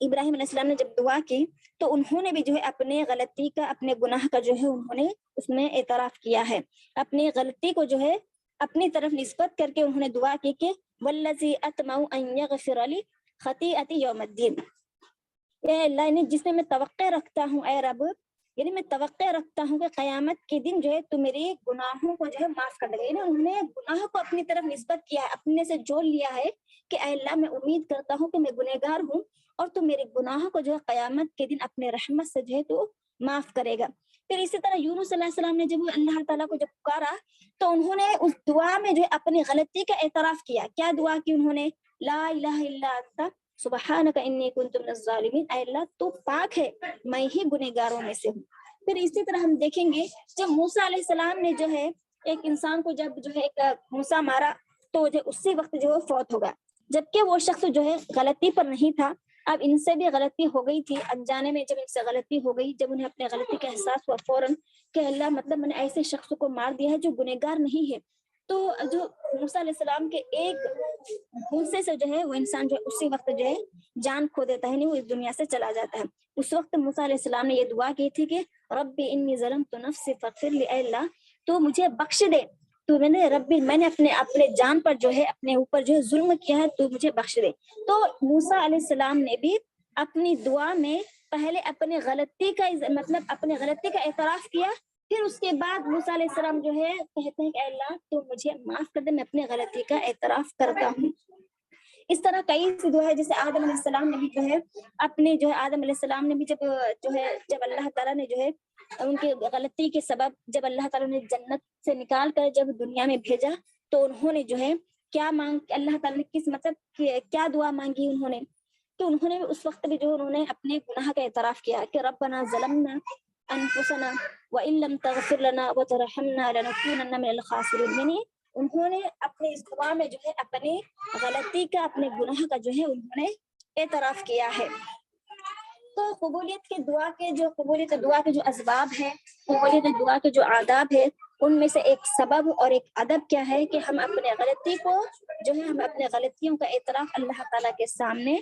ابراہیم علیہ السلام نے جب دعا کی تو انہوں نے بھی جو ہے اپنے غلطی کا، اپنے گناہ کا جو ہے انہوں نے اس میں اعتراف کیا ہے، اپنی غلطی کو جو ہے اپنی طرف نسبت کر کے انہوں نے دعا کی کہ والذی اطمع ان یغفر لی خطیئتی یوم الدین، اے اللہ یعنی جس میں توقع رکھتا ہوں، اے رب یعنی میں توقع رکھتا ہوں کہ قیامت کے دن جو ہے تو میرے گناہوں کو جو ہے معاف کر دے گا۔ یعنی انہوں نے گناہ کو اپنی طرف نسبت کیا ہے، اپنے سے جوڑ لیا ہے کہ اے اللہ میں امید کرتا ہوں کہ میں گنہگار ہوں اور تو میرے گناہوں کو جو ہے قیامت کے دن اپنے رحمت سے جو ہے تو معاف کرے گا۔ پھر اسی طرح یونس علیہ السلام نے جب اللہ تعالیٰ کو جب پکارا تو انہوں نے اس دعا میں جو ہے اپنی غلطی کا اعتراف کیا۔ کیا دعا کی انہوں نے؟ لا الہ الا انت سبحانک انی کنت من الظالمین، اے اللہ تو پاک ہے، میں ہی گنہگاروں میں سے ہوں۔ پھر اسی طرح ہم دیکھیں گے جب موسیٰ علیہ السلام نے جو ہے ایک انسان کو جب جو ہے ایک موسیٰ مارا تو جو اسی وقت جو ہے فوت ہوگا، جبکہ وہ شخص جو ہے غلطی پر نہیں تھا۔ اب ان سے بھی غلطی ہو گئی تھی، انجانے میں جب ان سے غلطی ہو گئی، جب انہیں اپنے غلطی کا احساس ہوا فوراً کہ اللہ مطلب میں نے ایسے شخص کو مار دیا ہے جو گنہگار نہیں ہے، تو جو موسیٰ علیہ السلام کے ایک غصے سے جو ہے وہ انسان جو ہے اسی وقت جو ہے جان کھو دیتا ہے، نہیں وہ اس دنیا سے چلا جاتا ہے۔ اس وقت موسیٰ علیہ السلام نے یہ دعا کی تھی کہ ربی انی ظلمت نفسی فاغفر لی، اے اللہ تو مجھے بخش دے، تو میں نے اپنے جان پر جو ہے اپنے اوپر جو ہے ظلم کیا ہے، تو مجھے بخش دے۔ تو موسیٰ علیہ السلام نے بھی اپنی دعا میں پہلے اپنے غلطی کا اعتراف کیا، پھر اس کے بعد موسیٰ علیہ السلام جو ہے کہتے ہیں کہ اے اللہ تو مجھے معاف کر دے، میں اپنے غلطی کا اعتراف کرتا ہوں۔ اس طرح کئی سی دعا ہے، جیسے آدم علیہ السلام نے بھی جو ہے اپنے جو ہے آدم علیہ السلام نے بھی جب اللہ تعالیٰ نے جو ہے ان کی غلطی کے سبب جب اللہ تعالیٰ نے جنت سے نکال کر جب دنیا میں بھیجا تو انہوں نے جو ہے کیا اللہ تعالیٰ نے کس مطلب کیا دعا مانگی انہوں نے، تو انہوں نے اس وقت بھی جو انہوں نے اپنے گناہ کا اعتراف کیا کہ ربنا ظلمنا انفسنا وان لم تغفر لنا وترحمنا لنكونن من الخاسرین، یعنی انہوں نے اپنے اس دعا میں جو ہے اپنی غلطی کا، اپنے گناہ کا جو ہے انہوں نے اعتراف کیا ہے۔ تو قبولیت دعا کے جو اسباب ہیں، قبولیت دعا کے جو آداب ہے، ان میں سے ایک سبب اور ایک ادب کیا ہے کہ ہم اپنے غلطی کو جو ہے ہم اپنے غلطیوں کا اعتراف اللہ تعالیٰ کے سامنے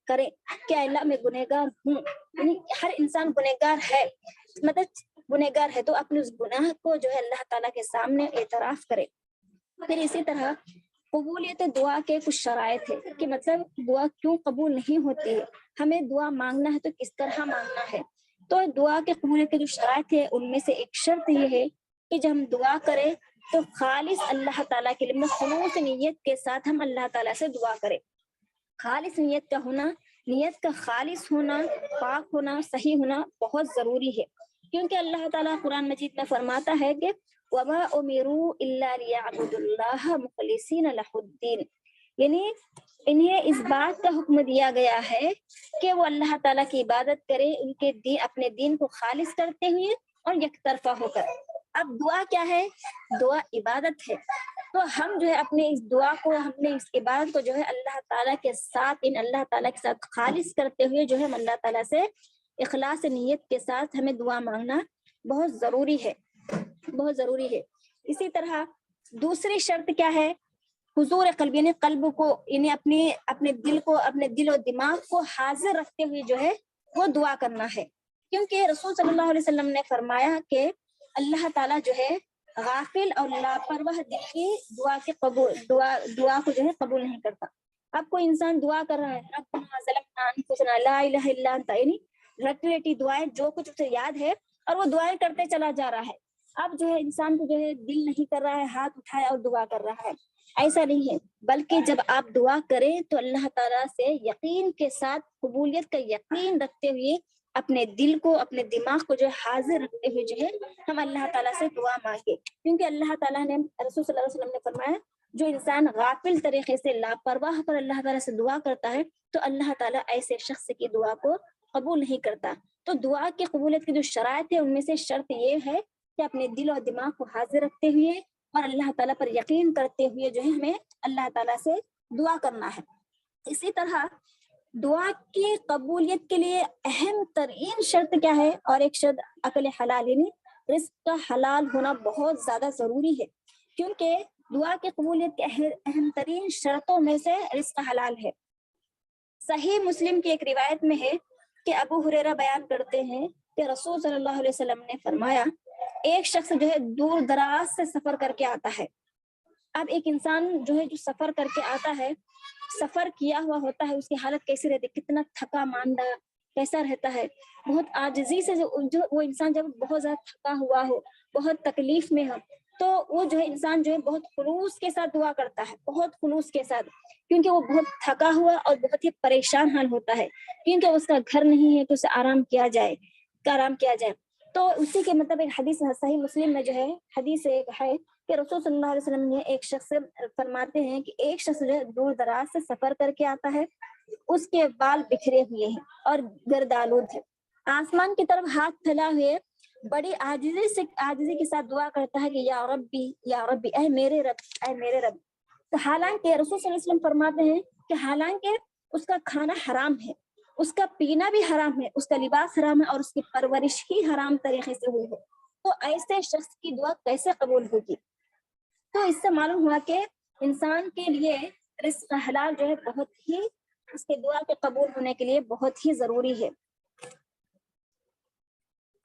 کریں کہ اللہ میں گنہگار ہوں، یعنی ہر انسان گنہگار ہے، مطلب گنہگار ہے، تو اپنے اس گناہ کو جو ہے اللہ تعالیٰ کے سامنے اعتراف کرے۔ پھر اسی طرح قبولیت دعا کے کچھ شرائط ہے کہ مطلب دعا کیوں قبول نہیں ہوتی ہے، ہمیں دعا مانگنا ہے تو کس طرح مانگنا ہے۔ تو دعا کے قبولیت کے جو شرائط ہے ان میں سے ایک شرط یہ ہے کہ جب ہم دعا کریں تو خالص اللہ تعالیٰ کے لیے، خلوص نیت کے ساتھ ہم اللہ تعالیٰ سے دعا کریں۔ خالص نیت کا ہونا، نیت کا خالص ہونا، پاک ہونا، صحیح ہونا بہت ضروری ہے، کیونکہ اللہ تعالیٰ قرآن مجید میں فرماتا ہے کہ وَمَا أُمِرُوا إِلَّا لِيَعْبُدُوا اللَّهَ مُخْلِصِينَ لَهُ الدِّينَ، یعنی انہیں اس بات کا حکم دیا گیا ہے کہ وہ اللہ تعالیٰ کی عبادت کرے، ان کے اپنے دین کو خالص کرتے ہوئے اور یک طرفہ ہو کر۔ اب دعا کیا ہے؟ دعا عبادت ہے، تو ہم جو ہے اپنے اس دعا کو، ہم نے اس عبادت کو جو ہے اللہ تعالیٰ کے ساتھ خالص کرتے ہوئے جو ہے ہم اللہ تعالیٰ سے اخلاص نیت کے ساتھ ہمیں دعا مانگنا بہت ضروری ہے، بہت ضروری ہے۔ اسی طرح دوسری شرط کیا ہے؟ حضور قلب، یعنی قلب کو، یعنی اپنے دل و دماغ کو حاضر رکھتے ہوئے جو ہے وہ دعا کرنا ہے، کیونکہ رسول صلی اللہ علیہ وسلم نے فرمایا کہ اللہ تعالیٰ جو ہے غافل اور لاپرواہ دل کی دعا کو جو ہے قبول نہیں کرتا۔ اب کوئی انسان دعا کر رہا ہے ربنا ظلمنا انفسنا لا الہ الا انت، یعنی رٹی رٹی دعائیں جو کچھ اسے یاد ہے اور وہ دعائیں کرتے چلا جا رہا ہے، اب جو ہے انسان کو جو ہے دل نہیں کر رہا ہے ہاتھ اٹھایا اور دعا کر رہا ہے، ایسا نہیں ہے، بلکہ جب آپ دعا کریں تو اللہ تعالیٰ سے یقین کے ساتھ، قبولیت کا یقین رکھتے ہوئے، اپنے دل کو، اپنے دماغ کو جو ہے حاضر رکھتے ہوئے جو ہے ہم اللہ تعالیٰ سے دعا مانگے، کیونکہ اللہ تعالیٰ نے، رسول صلی اللہ علیہ وسلم نے فرمایا جو انسان غافل طریقے سے لاپرواہ پر اللہ تعالیٰ سے دعا کرتا ہے تو اللہ تعالیٰ ایسے شخص کی دعا کو قبول نہیں کرتا۔ تو دعا کی قبولیت کی جو شرائط ہے ان میں سے شرط یہ ہے کہ اپنے دل اور دماغ کو حاضر رکھتے ہوئے اور اللہ تعالیٰ پر یقین کرتے ہوئے جو ہے ہمیں اللہ تعالیٰ سے دعا کرنا ہے۔ اسی طرح دعا کی قبولیت کے لیے اہم ترین شرط کیا ہے؟ اور ایک شرط عقل حلال، یعنی رزق کا حلال ہونا بہت زیادہ ضروری ہے، کیونکہ دعا کی قبولیت کے اہم ترین شرطوں میں سے رزق حلال ہے۔ صحیح مسلم کی ایک روایت میں ہے کہ ابو ہریرہ بیان کرتے ہیں کہ رسول صلی اللہ علیہ وسلم نے فرمایا، ایک شخص جو ہے دور دراز سے سفر کر کے آتا ہے۔ اب ایک انسان جو ہے جو سفر کر کے آتا ہے، سفر کیا ہوا ہوتا ہے، اس کی حالت کیسی رہتی ہے، کتنا تھکا ماندہ کیسا رہتا ہے، بہت عاجزی سے جو وہ انسان جب بہت زیادہ تھکا ہوا ہو، بہت تکلیف میں ہو، تو وہ جو ہے انسان جو ہے بہت خلوص کے ساتھ دعا کرتا ہے، بہت خلوص کے ساتھ، کیونکہ وہ بہت تھکا ہوا اور بہت ہی پریشان حال ہوتا ہے، کیونکہ اس کا گھر نہیں ہے کہ اسے آرام کیا جائے۔ تو اسی کے مطلب ایک حدیث صحیح مسلم میں جو ہے حدیث ایک ہے کہ رسول صلی اللہ علیہ وسلم نے ایک شخص سے فرماتے ہیں کہ ایک شخص جو ہے دور دراز سے سفر کر کے آتا ہے، اس کے بال بکھرے ہوئے ہیں اور گرد آلود ہے، آسمان کی طرف ہاتھ پھیلا ہوئے بڑی عاجزی کے ساتھ دعا کرتا ہے کہ یا ربی اے میرے رب، اے میرے رب۔ تو حالانکہ رسول صلی اللہ علیہ وسلم فرماتے ہیں کہ حالانکہ اس کا کھانا حرام ہے، اس کا پینا بھی حرام ہے، اس کا لباس حرام ہے، اور اس کی پرورش ہی حرام طریقے سے ہوئی ہے، تو ایسے شخص کی دعا کیسے قبول ہوگی؟ تو اس سے معلوم ہوا کہ انسان کے لیے رزق حلال جو ہے بہت ہی اس کے دعا کے قبول ہونے کے لیے بہت ہی ضروری ہے۔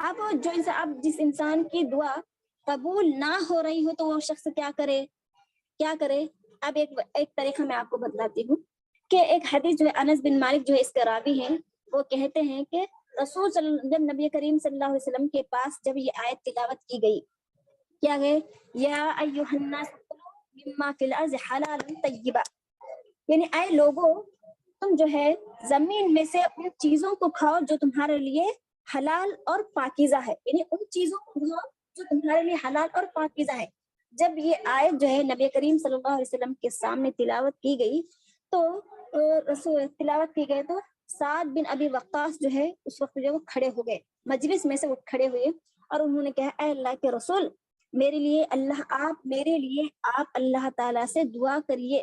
اب جس انسان کی دعا قبول نہ ہو رہی ہو تو وہ شخص کیا کرے؟ اب ایک طریقہ میں آپ کو بتلاتی ہوں کہ ایک حدیث جو ہے انس بن مالک جو ہے اس کے راوی ہیں، وہ کہتے ہیں کہ جب نبی کریم صلی اللہ علیہ وسلم کے پاس جب یہ آیت تلاوت کی گئی، کیا ہے یا ایھا الناس مما فی الارض حلالا طیبا، یعنی اے لوگوں تم جو ہے زمین میں سے ان چیزوں کو کھاؤ جو تمہارے لیے حلال اور پاکیزہ ہے، یعنی ان چیزوں کو کھاؤ جو تمہارے لیے حلال اور پاکیزہ ہے۔ جب یہ آیت جو ہے نبی کریم صلی اللہ علیہ وسلم کے سامنے تلاوت کی گئی تو سعد بن ابی وقاص جو ہے اس وقت جو وہ کھڑے ہو گئے، مجلس میں سے وہ کھڑے ہوئے اور انہوں نے کہا اے اللہ کے رسول، میرے لیے آپ اللہ تعالیٰ سے دعا کریے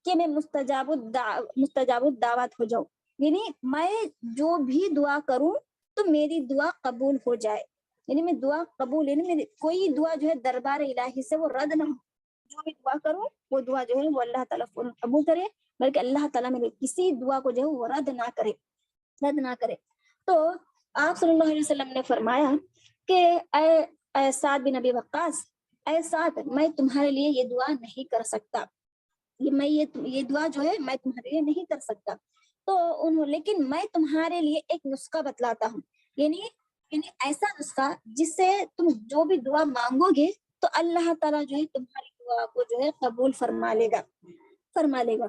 کہ میں مستجاب الدعوات ہو جاؤں، یعنی میں جو بھی دعا کروں تو میری دعا قبول ہو جائے، یعنی میں دعا قبول، یعنی میری کوئی دعا جو ہے دربار الہی سے وہ رد نہ ہو، جو بھی دعا کروں وہ دعا جو ہے وہ اللہ تعالیٰ قبول کرے، بلکہ اللہ تعالیٰ میری کسی دعا کو جو ہے وہ رد نہ کرے۔ تو آپ صلی اللہ علیہ وسلم نے فرمایا کہ اے سعد بن ابی وقاص، اے سعد، میں تمہارے لیے یہ دعا نہیں کر سکتا، یہ دعا جو ہے میں تمہارے لیے نہیں کر سکتا، تو لیکن میں تمہارے لیے ایک نسخہ بتلاتا ہوں، یعنی ایسا نسخہ جس سے تم جو بھی دعا مانگو گے تو اللہ تعالیٰ جو ہے تمہاری دعا کو جو ہے قبول فرما لے گا۔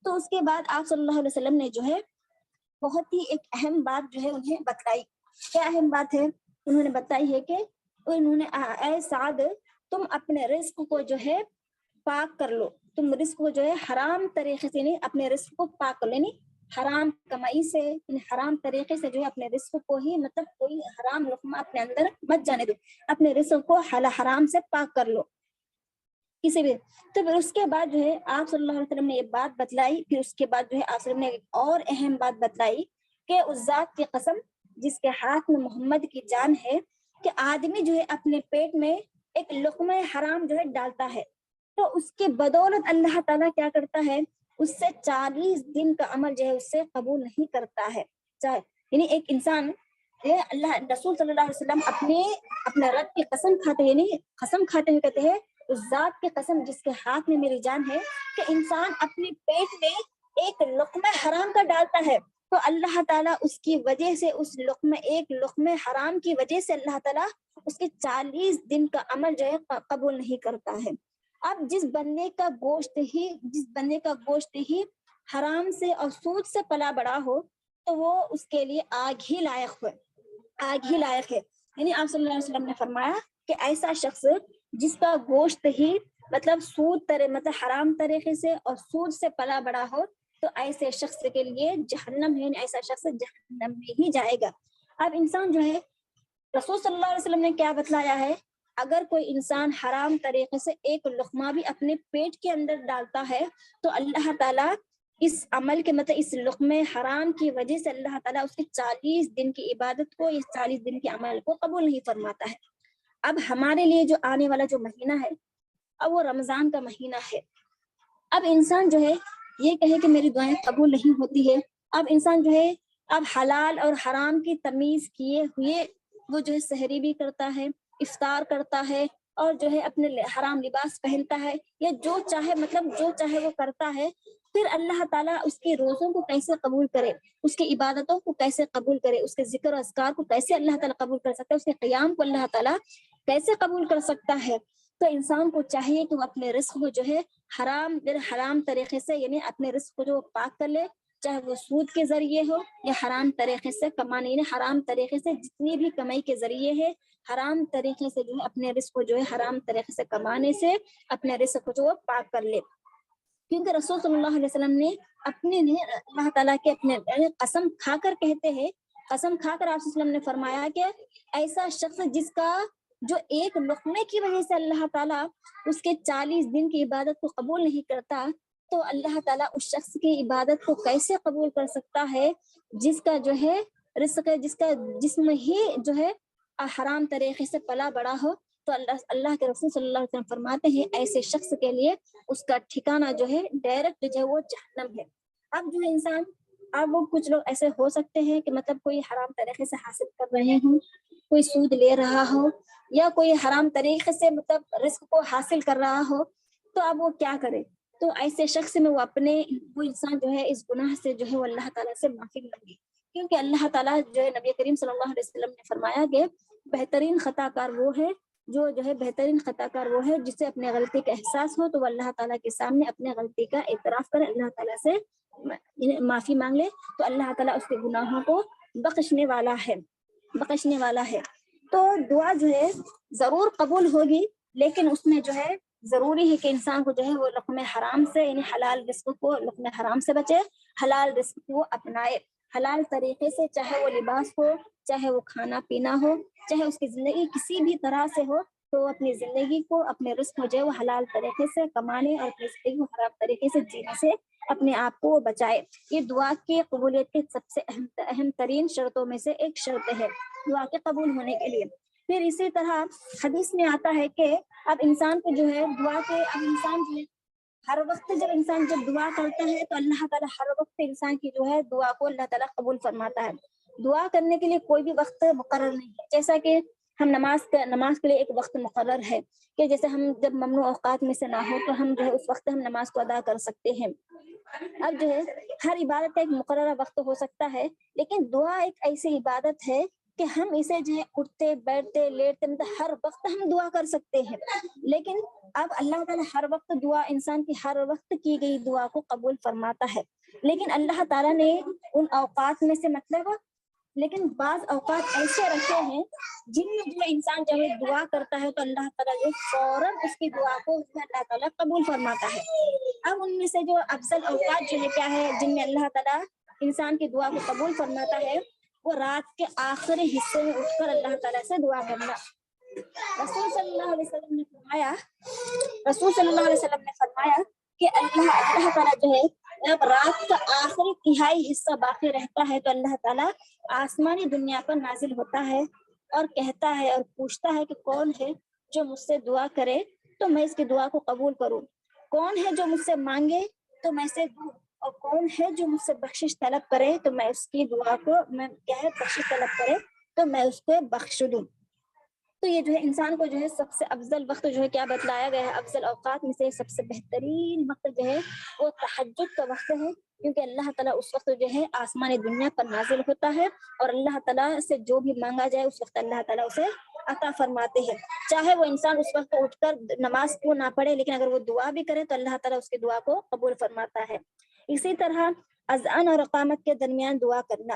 تو اس کے بعد آپ صلی اللہ علیہ وسلم نے جو ہے بہت ہی ایک اہم بات جو ہے انہیں بتلائی۔ کیا اہم بات ہے؟ انہوں نے بتائی ہے کہ اے سعد، تم اپنے رزق کو جو ہے پاک کر لو، تم رزق کو جو ہے حرام طریقے سے نہیں، اپنے رزق کو پاک کر لو، یعنی حرام کمائی سے، حرام طریقے سے جو ہے اپنے رزق کو ہی، مطلب کوئی حرام لقمہ اپنے اندر مت جانے دو، اپنے رزق کو حرام سے پاک کر لو کسی بھی۔ تو پھر اس کے بعد جو ہے آپ صلی اللہ علیہ وسلم نے یہ بات بتلائی، پھر اس کے بعد جو ہے آپ صلی اللہ علیہ وسلم نے ایک اور اہم بات بتلائی کہ اس ذات کی قسم جس کے ہاتھ میں محمد کی جان ہے، کہ آدمی جو ہے اپنے پیٹ میں ایک لقمہ حرام جو ہے ڈالتا ہے تو اس کے بدولت اللہ تعالیٰ کیا کرتا ہے، اس سے 40 دن کا عمل جو ہے اس سے قبول نہیں کرتا ہے۔ یعنی ایک انسان اللہ رسول صلی اللہ علیہ وسلم اپنے رب کی قسم کھاتے، یعنی قسم کھاتے ہوئے کہتے ہیں اس ذات کی قسم جس کے ہاتھ میں میری جان ہے کہ انسان اپنے پیٹ میں ایک لقمہ حرام کا ڈالتا ہے تو اللہ تعالیٰ اس کی وجہ سے ایک لقمہ حرام کی وجہ سے اللہ تعالیٰ اس کے 40 دن کا عمل جو ہے قبول نہیں کرتا ہے۔ اب جس بندے کا گوشت ہی حرام سے اور سود سے پلا بڑا ہو تو وہ اس کے لیے آگ ہی لائق ہے۔ یعنی آپ صلی اللہ علیہ وسلم نے فرمایا کہ ایسا شخص جس کا گوشت ہی مطلب حرام طریقے سے اور سود سے پلا بڑا ہو تو ایسے شخص کے لیے جہنم ہے، ایسا شخص جہنم میں ہی جائے گا۔ اب انسان جو ہے رسول صلی اللہ علیہ وسلم نے کیا بتلایا ہے، اگر کوئی انسان حرام طریقے سے ایک لقمہ بھی اپنے پیٹ کے اندر ڈالتا ہے تو اللہ تعالیٰ اس عمل کے مطلب اس لقمے حرام کی وجہ سے اللہ تعالیٰ اس کے 40 دن کی عبادت کو، اس 40 دن کے عمل کو قبول نہیں فرماتا ہے۔ اب ہمارے لیے جو آنے والا جو مہینہ ہے، اب وہ رمضان کا مہینہ ہے۔ اب انسان جو ہے یہ کہے کہ میری دعائیں قبول نہیں ہوتی ہے، اب انسان جو ہے اب حلال اور حرام کی تمیز کیے ہوئے وہ جو ہے سحری بھی کرتا ہے، افطار کرتا ہے، اور جو ہے اپنے حرام لباس پہنتا ہے، یا جو چاہے مطلب جو چاہے وہ کرتا ہے، پھر اللہ تعالیٰ اس کے روزوں کو کیسے قبول کرے، اس کی عبادتوں کو کیسے قبول کرے، اس کے ذکر و اذکار کو کیسے اللہ تعالیٰ قبول کر سکتا ہے، اس کے قیام کو اللہ تعالیٰ کیسے قبول کر سکتا ہے۔ تو انسان کو چاہیے کہ وہ اپنے رزق کو جو ہے حرام طریقے سے، یعنی اپنے رزق کو جو پاک کر لے، چاہے وہ سود کے ذریعے ہو یا حرام طریقے سے کمانے، یعنی حرام طریقے سے جتنی بھی کمائی کے ذریعے ہے، حرام طریقے سے جو ہے اپنے رزق کو جو ہے حرام طریقے سے کمانے سے اپنے رزق کو جو ہے پاک کر لے۔ کیونکہ رسول صلی اللہ علیہ وسلم نے اپنے اللہ تعالیٰ کے اپنے قسم کھا کر کہتے ہیں، قسم کھا کر آپ صلی اللہ علیہ وسلم نے فرمایا کہ ایسا شخص جس کا جو ایک لقمے کی وجہ سے اللہ تعالیٰ اس کے 40 دن کی عبادت کو قبول نہیں کرتا، تو اللہ تعالیٰ اس شخص کی عبادت کو کیسے قبول کر سکتا ہے جس کا جو ہے رزق ہے، جس کا جسم ہی جو ہے حرام طریقے سے پلا بڑا ہو۔ تو اللہ کے رسول صلی اللہ علیہ وسلم فرماتے ہیں ایسے شخص کے لیے اس کا ٹھکانہ جو ہے ڈائریکٹ جو ہے وہ جہنم ہے۔ اب جو ہے انسان، اب وہ کچھ لوگ ایسے ہو سکتے ہیں کہ مطلب کوئی حرام طریقے سے حاصل کر رہے ہوں، کوئی سود لے رہا ہو، یا کوئی حرام طریقے سے مطلب رزق کو حاصل کر رہا ہو، تو اب وہ کیا کرے؟ تو ایسے شخص میں وہ انسان جو ہے اس گناہ سے جو ہے وہ اللہ تعالیٰ سے معافی مانگے، کیونکہ اللہ تعالیٰ جو ہے نبی کریم صلی اللہ علیہ وسلم نے فرمایا کہ بہترین خطا کار وہ ہے بہترین خطا کار وہ ہے جسے اپنے غلطی کا احساس ہو تو وہ اللہ تعالیٰ کے سامنے اپنے غلطی کا اعتراف کرے، اللہ تعالیٰ سے معافی مانگ لے، تو اللہ تعالیٰ اس کے گناہوں کو بخشنے والا ہے۔ تو دعا جو ہے ضرور قبول ہوگی، لیکن اس میں جو ہے ضروری ہے کہ انسان کو جو ہے وہ لقمے حرام سے، یعنی حلال رزق کو لقمے حرام سے بچے، حلال رزق کو اپنائے، حلال طریقے سے، چاہے وہ لباس ہو، چاہے وہ کھانا پینا ہو، چاہے اس کی زندگی کسی بھی طرح سے ہو، تو اپنی زندگی کو، اپنے رزق کو جو ہے وہ حلال طریقے سے کمانے اور اپنی زندگی کو حرام طریقے سے جینے سے اپنے آپ کو بچائے۔ یہ دعا کی قبولیت کے سب سے اہم ترین شرطوں میں سے ایک شرط ہے دعا کے قبول ہونے کے لیے۔ پھر اسی طرح حدیث میں آتا ہے کہ اب انسان کو جو ہے دعا کے، اب انسان جو ہے ہر وقت جب دعا کرتا ہے تو اللہ تعالیٰ ہر وقت انسان کی جو ہے دعا کو اللہ تعالیٰ قبول فرماتا ہے۔ دعا کرنے کے لیے کوئی بھی وقت مقرر نہیں ہے، جیسا کہ ہم نماز کے لیے ایک وقت مقرر ہے کہ جیسے ہم جب ممنوع اوقات میں سے نہ ہو تو ہم جو ہے اس وقت ہم نماز کو ادا کر سکتے ہیں۔ اب جو ہے ہر عبادت کا ایک مقررہ وقت ہو سکتا ہے، لیکن دعا ایک ایسی عبادت ہے کہ ہم اسے جو ہے اٹھتے بیٹھتے لیٹتے مطلب ہر وقت ہم دعا کر سکتے ہیں۔ لیکن اب اللہ تعالیٰ ہر وقت دعا، انسان کی ہر وقت کی گئی دعا کو قبول فرماتا ہے، لیکن اللہ تعالیٰ نے ان اوقات میں سے لیکن بعض اوقات ایسے رکھے ہیں جن میں جو انسان جب دعا کرتا ہے تو اللہ تعالیٰ جو فوراً اس کی دعا کو اللہ تعالیٰ قبول فرماتا ہے۔ اب ان میں سے جو افضل اوقات جو ہے کیا ہے جن میں اللہ تعالیٰ انسان کی دعا کو قبول فرماتا ہے، وہ رات کے آخری حصے میں اٹھ کر اللہ تعالیٰ سے دعا کرنا۔ رسول صلی اللہ علیہ وسلم نے فرمایا کہ اللہ تعالیٰ جو ہے جب رات کا آخری تہائی حصہ باقی رہتا ہے تو اللہ تعالیٰ آسمانی دنیا پر نازل ہوتا ہے اور کہتا ہے اور پوچھتا ہے کہ کون ہے جو مجھ سے دعا کرے تو میں اس کی دعا کو قبول کروں، کون ہے جو مجھ سے مانگے تو میں اسے دوں، اور کون ہے جو مجھ سے بخشش طلب کرے تو میں اس کی دعا کو بخشش طلب کرے تو میں اس کو بخش دوں۔ تو یہ جو ہے انسان کو جو ہے سب سے افضل وقت جو ہے کیا بتلایا گیا ہے، افضل اوقات میں سے سب سے بہترین وقت جو ہے وہ تہجد کا وقت ہے، کیونکہ اللہ تعالیٰ اس وقت جو ہے آسمان دنیا پر نازل ہوتا ہے اور اللہ تعالیٰ سے جو بھی مانگا جائے اس وقت اللہ تعالیٰ اسے عطا فرماتے ہیں، چاہے وہ انسان اس وقت اٹھ کر نماز کو نہ پڑھے، لیکن اگر وہ دعا بھی کرے تو اللہ تعالیٰ اس کی دعا کو قبول فرماتا ہے۔ اسی طرح اذان اور اقامت کے درمیان دعا کرنا،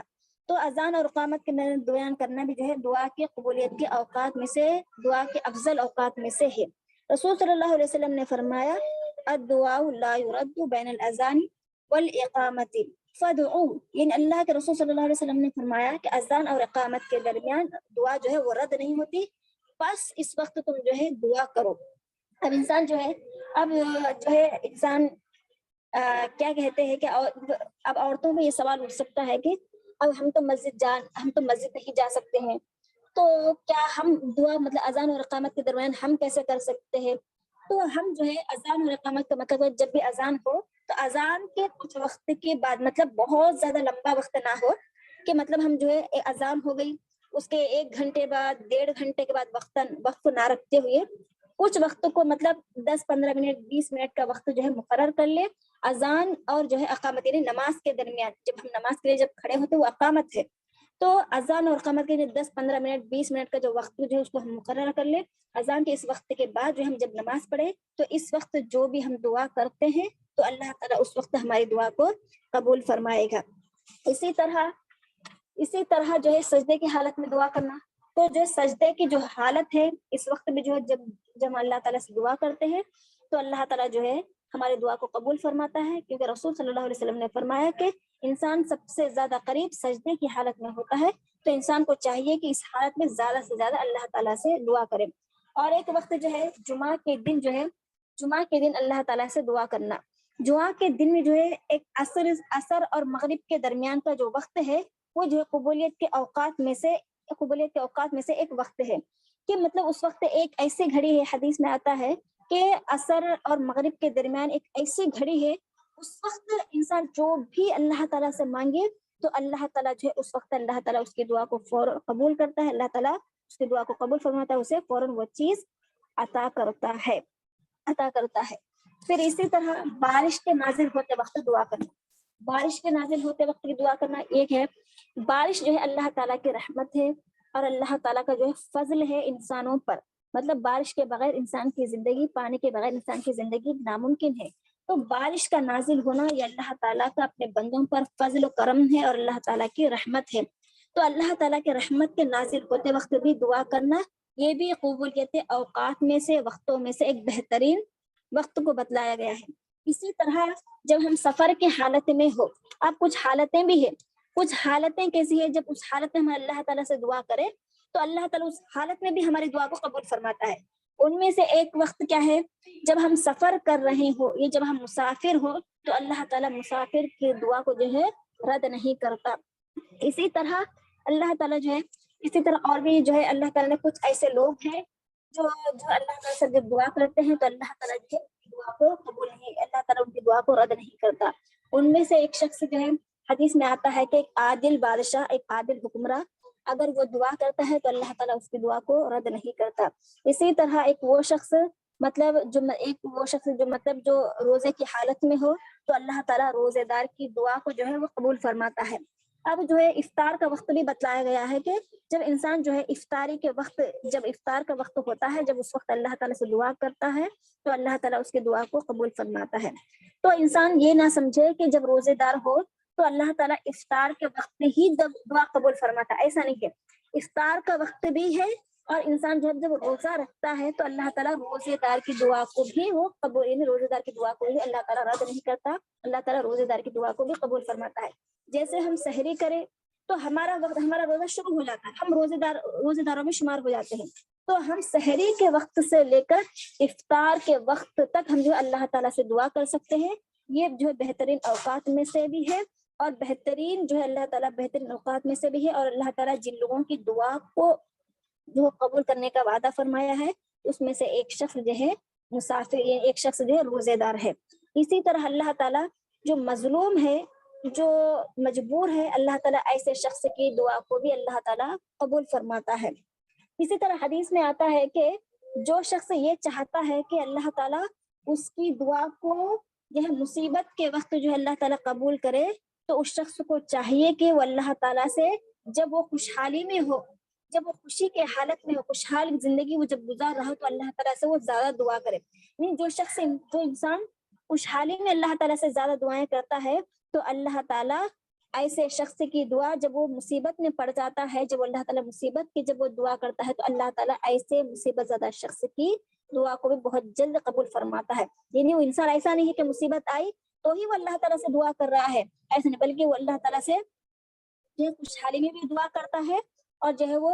تو اذان اور اقامت کے بیان کرنا بھی جو ہے دعا کی قبولیت کے اوقات میں سے، دعا کے افضل اوقات میں سے ہے۔ رسول صلی اللہ علیہ وسلم نے فرمایا الدعاء لا يرد بین الاذان والاقامت فدعوا، یعنی اللہ کے رسول صلی اللہ علیہ وسلم نے فرمایا کہ اذان اور اقامت کے درمیان دعا جو ہے وہ رد نہیں ہوتی، بس اس وقت تم جو ہے دعا کرو۔ اب انسان جو ہے انسان کیا کہتے ہیں کہ اب عورتوں میں یہ سوال اٹھ سکتا ہے کہ اب ہم تو مسجد نہیں جا سکتے ہیں، تو کیا ہم دعا مطلب اذان اور اقامت کے درمیان ہم کیسے کر سکتے ہیں؟ تو ہم جو ہے اذان اور اقامت کا مطلب ہے جب بھی اذان ہو تو اذان کے کچھ وقت کے بعد، مطلب بہت زیادہ لمبا وقت نہ ہو کہ مطلب ہم جو ہے اذان ہو گئی اس کے 1 گھنٹے بعد 1.5 گھنٹے کے بعد وقت نہ رکھتے ہوئے کچھ وقت کو مطلب 10-15 منٹ 20 منٹ کا وقت جو ہے مقرر کر لے اذان اور جو ہے اقامت، یعنی نماز کے درمیان جب ہم نماز کے لیے جب کھڑے ہوتے وہ اقامت ہے، تو اذان اور اقامت کے 10-15 منٹ 20 منٹ کا جو وقت جو ہے اس کو ہم مقرر کر لیں۔ اذان کے اس وقت کے بعد جو ہم جب نماز پڑھے تو اس وقت جو بھی ہم دعا کرتے ہیں تو اللہ تعالیٰ اس وقت ہماری دعا کو قبول فرمائے گا۔ اسی طرح جو ہے سجدے کی حالت میں دعا کرنا، تو جو سجدے کی جو حالت ہے اس وقت میں جو ہے جب ہم اللہ تعالیٰ سے دعا کرتے ہیں تو اللہ تعالیٰ جو ہے ہماری دعا کو قبول فرماتا ہے، کیونکہ رسول صلی اللہ علیہ وسلم نے فرمایا کہ انسان سب سے زیادہ قریب سجدے کی حالت میں ہوتا ہے، تو انسان کو چاہیے کہ اس حالت میں زیادہ سے زیادہ اللہ تعالیٰ سے دعا کرے۔ اور ایک وقت جو ہے جمعہ کے دن اللہ تعالیٰ سے دعا کرنا، جمعہ کے دن میں جو ہے ایک عصر اور مغرب کے درمیان کا جو وقت ہے وہ جو ہے قبولیت کے اوقات میں سے ایک وقت ہے، کہ مطلب اس وقت ایک ایسی گھڑی ہے، حدیث میں آتا ہے کہ عصر اور مغرب کے درمیان ایک ایسی گھڑی ہے، اس وقت انسان جو بھی اللہ تعالیٰ سے مانگے تو اللہ تعالیٰ جو ہے اس وقت اللہ تعالیٰ اس کی دعا کو فوراً قبول کرتا ہے، اللہ تعالیٰ اس کی دعا کو قبول فرماتا ہے، اسے فوراً وہ چیز عطا کرتا ہے۔ پھر اسی طرح بارش کے نازل ہوتے وقت دعا کرنا، بارش کے نازل ہوتے وقت کی دعا کرنا ایک ہے، بارش جو ہے اللہ تعالیٰ کی رحمت ہے اور اللہ تعالیٰ کا جو ہے فضل ہے انسانوں پر، مطلب بارش کے بغیر انسان کی زندگی، پانی کے بغیر انسان کی زندگی ناممکن ہے، تو بارش کا نازل ہونا یہ اللہ تعالیٰ کا اپنے بندوں پر فضل و کرم ہے اور اللہ تعالیٰ کی رحمت ہے، تو اللہ تعالیٰ کے رحمت کے نازل ہوتے وقت بھی دعا کرنا یہ بھی قبولیت اوقات میں سے، وقتوں میں سے ایک بہترین وقت کو بتلایا گیا ہے۔ اسی طرح جب ہم سفر کی حالت میں ہو، اب کچھ حالتیں بھی ہیں، کچھ حالتیں کیسی ہے، جب اس حالت میں ہم اللہ تعالیٰ سے دعا کریں تو اللہ تعالیٰ اس حالت میں بھی ہماری دعا کو قبول فرماتا ہے۔ ان میں سے ایک وقت کیا ہے، جب ہم سفر کر رہے ہو یا جب ہم مسافر ہو تو اللہ تعالیٰ مسافر کی دعا کو جو ہے رد نہیں کرتا۔ اسی طرح اللہ تعالیٰ جو ہے، اسی طرح اور بھی جو ہے اللہ تعالیٰ نے کچھ ایسے لوگ ہیں جو اللہ تعالیٰ سے جب دعا کرتے ہیں تو اللہ تعالیٰ جو ہے دعا کو قبول نہیں، اللہ تعالیٰ ان کی دعا کو رد نہیں کرتا۔ ان میں سے ایک شخص جو ہے حدیث میں آتا ہے کہ ایک عادل بادشاہ، ایک عادل حکمراں اگر وہ دعا کرتا ہے تو اللہ تعالیٰ اس کی دعا کو رد نہیں کرتا۔ اسی طرح ایک وہ شخص جو روزے کی حالت میں ہو تو اللہ تعالیٰ روزے دار کی دعا کو جو ہے وہ قبول فرماتا ہے۔ اب جو ہے افطار کا وقت بھی بتلایا گیا ہے کہ جب انسان جو ہے جب افطار کا وقت ہوتا ہے، جب اس وقت اللہ تعالیٰ سے دعا کرتا ہے تو اللہ تعالیٰ اس کی دعا کو قبول فرماتا ہے۔ تو انسان یہ نہ سمجھے کہ جب روزے دار ہو تو اللہ تعالیٰ افطار کے وقت ہی دعا قبول فرماتا، ایسا نہیں ہے، افطار کا وقت بھی ہے اور انسان جب روزہ رکھتا ہے تو اللہ تعالیٰ روزے دار کی دعا کو بھی وہ قبول، یعنی روزے دار کی دعا کو بھی اللہ تعالیٰ رد نہیں کرتا، اللہ تعالیٰ روزے دار کی دعا کو بھی قبول فرماتا ہے۔ جیسے ہم سحری کریں تو ہمارا روزہ شروع ہو جاتا ہے، ہم روزے داروں میں شمار ہو جاتے ہیں، تو ہم سحری کے وقت سے لے کر افطار کے وقت تک ہم جو اللہ تعالیٰ سے دعا کر سکتے ہیں۔ یہ جو ہے بہترین اوقات میں سے بھی ہے اور بہترین جو ہے اللہ تعالیٰ بہترین اوقات میں سے بھی ہے، اور اللہ تعالیٰ جن لوگوں کی دعا کو جو قبول کرنے کا وعدہ فرمایا ہے اس میں سے ایک شخص جو ہے مسافر، ایک شخص جو ہے روزے دار ہے۔ اسی طرح اللہ تعالیٰ جو مظلوم ہے، جو مجبور ہے، اللہ تعالیٰ ایسے شخص کی دعا کو بھی اللہ تعالیٰ قبول فرماتا ہے۔ اسی طرح حدیث میں آتا ہے کہ جو شخص یہ چاہتا ہے کہ اللہ تعالیٰ اس کی دعا کو جو ہے مصیبت کے وقت جو ہے اللہ تعالیٰ قبول کرے تو اس شخص کو چاہیے کہ وہ اللہ تعالیٰ سے جب وہ خوشحالی میں ہو، جب وہ خوشی کے حالت میں ہو، خوشحال زندگی وہ جب گزار رہا تو اللہ تعالیٰ سے وہ زیادہ دعا کرے۔ یعنی جو انسان خوشحالی میں اللہ تعالیٰ سے زیادہ دعائیں کرتا ہے تو اللہ تعالیٰ ایسے شخص کی دعا جب وہ مصیبت میں پڑ جاتا ہے، جب اللہ تعالیٰ مصیبت کی جب وہ دعا کرتا ہے تو اللہ تعالیٰ ایسے مصیبت زدہ شخص کی دعا کو بھی بہت جلد قبول فرماتا ہے۔ یعنی وہ انسان ایسا نہیں ہے کہ مصیبت آئی تو ہی وہ اللہ تعالیٰ سے دعا کر رہا ہے، ایسا نہیں، بلکہ وہ اللہ تعالیٰ سے جو خوشحالی میں بھی دعا کرتا ہے اور جو ہے وہ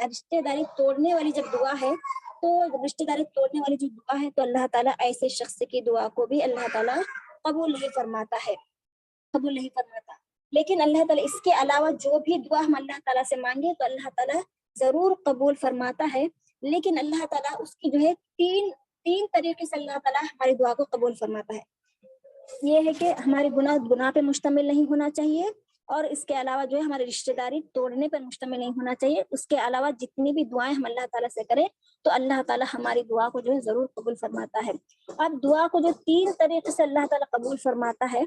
رشتے داری توڑنے والی جب دعا ہے تو رشتے داری توڑنے والی جو دعا ہے تو اللہ تعالیٰ ایسے شخص کی دعا کو بھی اللہ تعالیٰ قبول نہیں فرماتا ہے، قبول نہیں فرماتا۔ لیکن اللہ تعالیٰ اس کے علاوہ جو بھی دعا ہم اللہ تعالیٰ سے مانگے تو اللہ تعالیٰ ضرور قبول فرماتا ہے، لیکن اللہ تعالیٰ اس کی جو ہے تین طریقے سے اللہ تعالیٰ ہماری دعا کو قبول فرماتا ہے۔ یہ ہے کہ ہمارے گناہ پہ مشتمل نہیں ہونا چاہیے، اور اس کے علاوہ جو ہے ہماری رشتے داری توڑنے پر مشتمل نہیں ہونا چاہیے۔ اس کے علاوہ جتنی بھی دعائیں ہم اللہ تعالیٰ سے کریں تو اللہ تعالیٰ ہماری دعا کو جو ہے ضرور قبول فرماتا ہے۔ اب دعا کو جو 3 طریقے سے اللہ تعالیٰ قبول فرماتا ہے،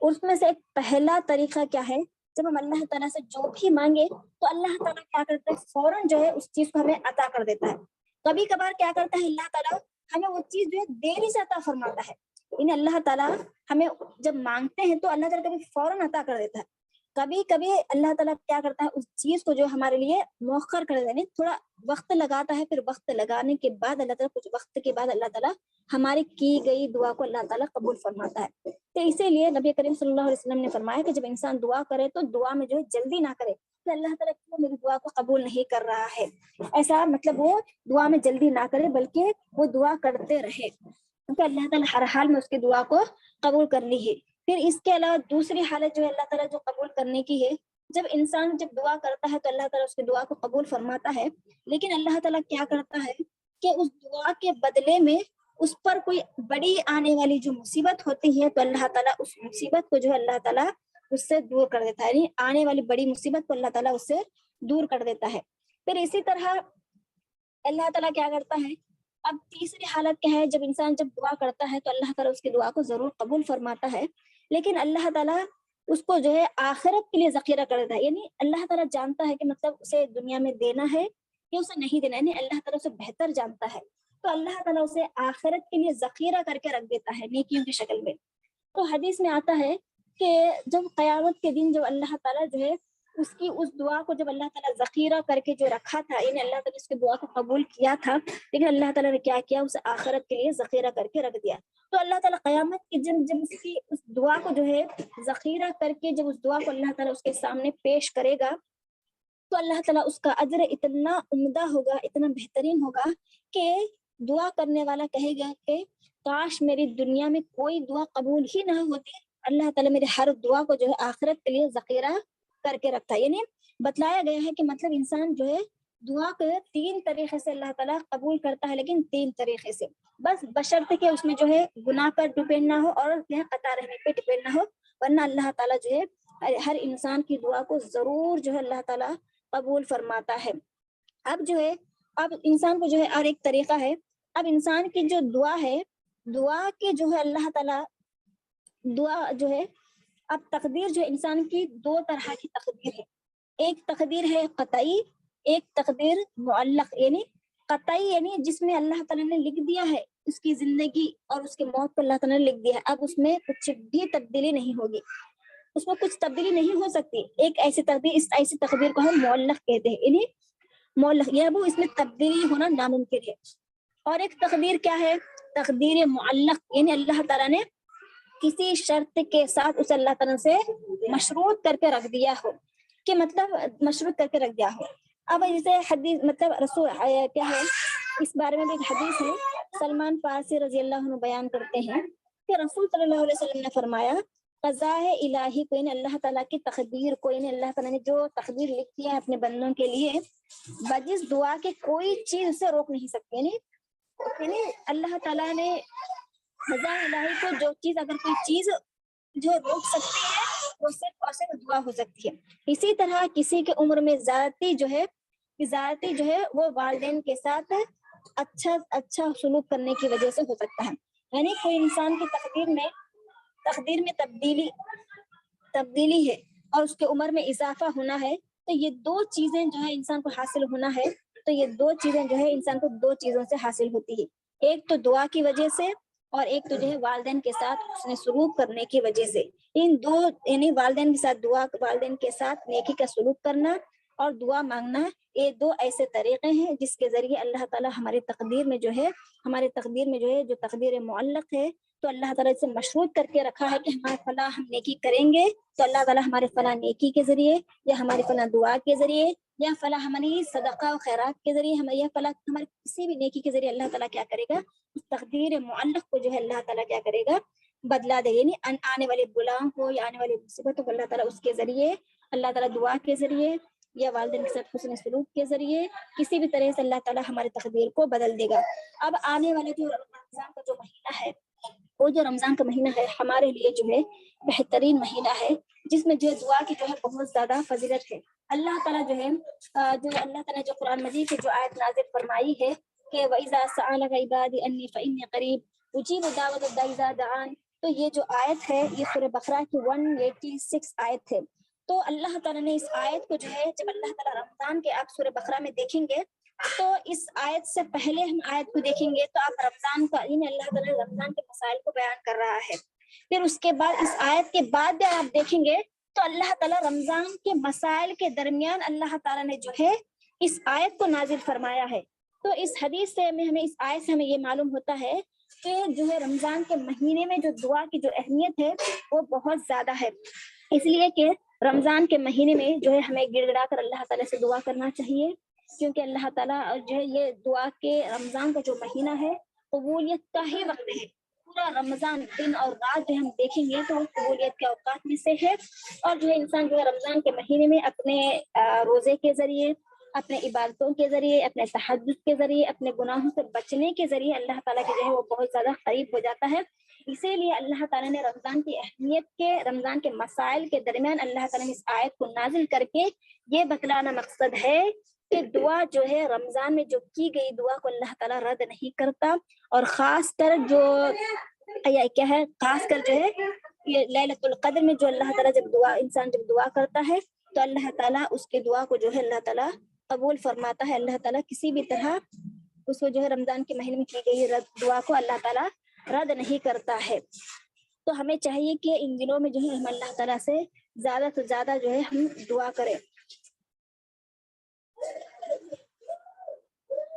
اس میں سے ایک پہلا طریقہ کیا ہے، جب ہم اللہ تعالیٰ سے جو بھی مانگے تو اللہ تعالیٰ کیا کرتا ہے، فوراً جو ہے اس چیز کو ہمیں عطا کر دیتا ہے۔ کبھی کبھار کیا کرتا ہے اللہ تعالیٰ ہمیں وہ چیز جو ہے دیری سے عطا فرماتا ہے، یعنی اللہ تعالیٰ ہمیں جب مانگتے ہیں تو اللہ تعالیٰ کبھی فوراً عطا کر دیتا ہے، کبھی کبھی اللہ تعالیٰ کیا کرتا ہے اس چیز کو جو ہمارے لیے مؤخر کر دیتا ہے، تھوڑا وقت لگاتا ہے، پھر وقت لگانے کے بعد اللہ تعالیٰ کچھ وقت کے بعد اللہ تعالیٰ ہماری کی گئی دعا کو اللہ تعالیٰ قبول فرماتا ہے۔ تو اسی لیے نبی کریم صلی اللہ علیہ وسلم نے فرمایا کہ جب انسان دعا کرے تو دعا میں جو ہے جلدی نہ کرے کہ اللہ تعالیٰ کیوں میری دعا کو قبول نہیں کر رہا ہے، ایسا مطلب وہ دعا میں جلدی نہ کرے بلکہ وہ دعا کرتے رہے، کیونکہ اللہ تعالیٰ ہر حال میں اس کی دعا کو قبول کر لی ہے۔ پھر اس کے علاوہ دوسری حالت جو ہے اللہ تعالیٰ جو قبول کرنے کی ہے، جب انسان جب دعا کرتا ہے تو اللہ تعالیٰ اس کی دعا کو قبول فرماتا ہے، لیکن اللہ تعالیٰ کیا کرتا ہے کہ اس دعا کے بدلے میں اس پر کوئی بڑی آنے والی جو مصیبت ہوتی ہے تو اللہ تعالیٰ اس مصیبت کو جو ہے اللہ تعالیٰ اس سے دور کر دیتا ہے، یعنی آنے والی بڑی مصیبت کو اللہ تعالیٰ اس سے دور کر دیتا ہے۔ پھر اسی طرح اللہ تعالیٰ کیا کرتا ہے، اب تیسری حالت کیا ہے، جب انسان جب دعا کرتا ہے تو اللہ تعالیٰ اس کی دعا کو ضرور قبول فرماتا ہے، لیکن اللہ تعالیٰ اس کو جو ہے آخرت کے لیے ذخیرہ کر دیتا ہے، یعنی اللہ تعالیٰ جانتا ہے کہ مطلب اسے دنیا میں دینا ہے یا اسے نہیں دینا ہے، یعنی اللہ تعالیٰ اسے بہتر جانتا ہے، تو اللہ تعالیٰ اسے آخرت کے لیے ذخیرہ کر کے رکھ دیتا ہے نیکیوں کی شکل میں۔ تو حدیث میں آتا ہے کہ جب قیامت کے دن جب اللہ تعالیٰ جو ہے اس کی اس دعا کو جب اللہ تعالیٰ ذخیرہ کر کے جو رکھا تھا، یعنی اللہ تعالیٰ اس کی دعا کو قبول کیا تھا، لیکن اللہ تعالیٰ نے کیا کیا، اسے آخرت کے لیے ذخیرہ کر کے رکھ دیا۔ تو اللہ تعالیٰ قیامت کے دن جب اس کی اس دعا کو جو ہے ذخیرہ کر کے جب اس دعا کو اللہ تعالیٰ اس کے سامنے پیش کرے گا تو اللہ تعالیٰ اس کا اجر اتنا عمدہ ہوگا، اتنا بہترین ہوگا کہ دعا کرنے والا کہے گا کہ کاش میری دنیا میں کوئی دعا قبول ہی نہ ہوتی، اللہ تعالیٰ میرے ہر دعا کو جو ہے آخرت کے لیے ذخیرہ کر کے رکھتا ہے۔ یعنی بتلایا گیا ہے کہ مطلب انسان جو ہے دعا کو 3 طریقے سے اللہ تعالیٰ قبول کرتا ہے، لیکن 3 طریقے سے، بس بشرط کہ اس میں جو ہے گناہ پر ڈپینڈ نہ ہو اور قطع رہنے پہ ڈپینڈ نہ ہو، ورنہ اللہ تعالیٰ جو ہے ہر انسان کی دعا کو ضرور جو ہے اللہ تعالیٰ قبول فرماتا ہے۔ اب جو ہے اب انسان کو جو ہے اور ایک طریقہ ہے، اب انسان کی جو دعا ہے، دعا کے جو ہے اللہ تعالیٰ دعا جو ہے، اب تقدیر جو ہے انسان کی 2 طرح کی تقدیر ہے، ایک تقدیر ہے قطعی، ایک تقدیر معلق، یعنی قطعی یعنی جس میں اللہ تعالیٰ نے لکھ دیا ہے اس کی زندگی اور اس کے موت کو اللہ تعالیٰ نے لکھ دیا ہے، اب اس میں کچھ بھی تبدیلی نہیں ہوگی، اس میں کچھ تبدیلی نہیں ہو سکتی۔ ایک ایسی تقدیر، اس ایسی تقدیر کو ہم معلق کہتے ہیں، یعنی معلق یا وہ اس میں تبدیلی ہونا ناممکن ہے۔ اور ایک تقدیر کیا ہے، تقدیر معلق، یعنی اللہ تعالیٰ نے کسی شرط کے ساتھ اسے اللہ تعالیٰ سے مشروط کر کے رکھ دیا ہو، کہ مطلب مشروط کر کے رکھ دیا ہو۔ اب جیسے حدیث مطلب رسول کیا ہے، اس بارے میں بھی ایک حدیث ہے، سلمان فارسی رضی اللہ عنہ بیان کرتے ہیں کہ رسول صلی اللہ علیہ وسلم نے فرمایا، قضاء الہی کو، یعنی اللہ تعالیٰ کی تقدیر کو، یعنی اللہ تعالیٰ نے جو تقدیر لکھ دیا ہے اپنے بندوں کے لیے، بجز دعا کے کوئی چیز اسے روک نہیں سکتی، یعنی اللہ تعالیٰ نے قضاء الہی کو جو چیز، اگر کوئی چیز جو روک سکتی ہے وہ صرف اور صرف دعا ہو سکتی ہے۔ اسی طرح کسی کے عمر میں زیادتی جو ہے وہ والدین کے ساتھ اچھا سلوک کرنے کی وجہ سے ہو سکتا ہے، یعنی کوئی انسان کی تقدیر میں تبدیلی ہے اور اس کے عمر میں اضافہ ہونا ہے، تو یہ 2 چیزیں جو ہے انسان کو حاصل ہونا ہے، تو یہ 2 چیزیں جو ہے انسان کو 2 چیزوں سے حاصل ہوتی ہے، ایک تو دعا کی وجہ سے اور ایک تو جو ہے والدین کے ساتھ اس نے سلوک کرنے کی وجہ سے۔ ان 2 یعنی والدین کے ساتھ دعا، والدین کے ساتھ نیکی کا سلوک کرنا اور دعا مانگنا، یہ 2 ایسے طریقے ہیں جس کے ذریعے اللہ تعالیٰ ہماری تقدیر میں جو ہے جو تقدیر معلق ہے تو اللہ تعالیٰ سے مشروط کر کے رکھا ہے کہ ہمارے فلاں ہم نیکی کریں گے تو اللہ تعالیٰ ہمارے فلاں نیکی کے ذریعے یا ہماری فلاں دعا کے ذریعے یا فلاں ہماری صدقہ و خیرات کے ذریعے یا فلاں ہماری کسی بھی نیکی کے ذریعے اللہ تعالیٰ کیا کرے گا، اس تقدیر معلق کو جو ہے اللہ تعالیٰ کیا کرے گا، بدلا دے. یعنی آنے والے بلا ہو یا آنے والی مصیبت کو اللہ تعالیٰ اس کے ذریعے، اللہ تعالیٰ دعا کے ذریعے یا والدین کے ساتھ حسن سلوک کے ذریعے کسی بھی طرح سے اللہ تعالیٰ ہماری تقدیر کو بدل دے گا. اب آنے والے جو رمضان کا جو مہینہ ہے، وہ جو رمضان کا مہینہ ہے ہمارے لیے جو ہے بہترین مہینہ ہے، جس میں جو دعا کی جو ہے بہت زیادہ فضیلت ہے. اللہ تعالیٰ جو ہے اللہ تعالیٰ جو قرآن مجید کی جو آیت نازل فرمائی ہے کہ وَإِذَا سَأَلَكَ عِبَادِي أَنِّي فَإِنِّي قَرِيبٌ أُجِيبُ دَعْوَةَ الدَّاعِ إِذَا دَعَانِ. تو یہ جو آیت ہے یہ سورہ بقرہ کی 186 آیت ہے. تو اللہ تعالیٰ نے اس آیت کو جو ہے، جب اللہ تعالیٰ رمضان کے آپ سورہ بقرہ میں دیکھیں گے تو اس آیت سے پہلے ہم آیت کو دیکھیں گے تو آپ رمضان کا، یعنی اللہ تعالیٰ رمضان کے مسائل کو بیان کر رہا ہے. پھر اس کے بعد اس آیت کے بعد بھی آپ دیکھیں گے تو اللہ تعالیٰ رمضان کے مسائل کے درمیان اللہ تعالیٰ نے جو ہے اس آیت کو نازل فرمایا ہے. تو اس حدیث سے ہمیں اس آیت سے ہمیں یہ معلوم ہوتا ہے کہ جو ہے رمضان کے مہینے میں جو دعا کی جو اہمیت ہے وہ بہت زیادہ ہے. اس لیے کہ رمضان کے مہینے میں جو ہے ہمیں گڑ گڑا کر اللہ تعالیٰ سے دعا کرنا چاہیے، کیونکہ اللہ تعالیٰ جو ہے یہ دعا کے رمضان کا جو مہینہ ہے قبولیت کا ہی وقت ہے. پورا رمضان دن اور رات جو ہم دیکھیں گے تو قبولیت کے اوقات میں سے ہے. اور جو ہے انسان جو ہے رمضان کے مہینے میں اپنے روزے کے ذریعے، اپنے عبادتوں کے ذریعے، اپنے تہجد کے ذریعے، اپنے گناہوں سے بچنے کے ذریعے اللہ تعالیٰ کے جو ہے وہ بہت زیادہ قریب ہو جاتا ہے. اسی لیے اللہ تعالیٰ نے رمضان کی اہمیت کے، رمضان کے مسائل کے درمیان اللہ تعالیٰ نے اس آیت کو نازل کر کے یہ بتلانا مقصد ہے کہ دعا جو ہے رمضان میں جو کی گئی دعا کو اللہ تعالیٰ رد نہیں کرتا. اور خاص کر جو کیا ہے، خاص کر جو ہے یہ لیلۃ القدر میں جو اللہ تعالیٰ انسان جب دعا کرتا ہے تو اللہ تعالیٰ اس کے دعا کو جو ہے اللہ تعالیٰ قبول فرماتا ہے. اللہ تعالیٰ کسی بھی طرح اس کو جو ہے رمضان کے مہینے میں کی گئی دعا کو اللہ تعالیٰ رد نہیں کرتا ہے. تو ہمیں چاہیے کہ ان دنوں میں جو ہے ہم اللہ تعالیٰ سے زیادہ سے زیادہ جو ہے ہم دعا کریں.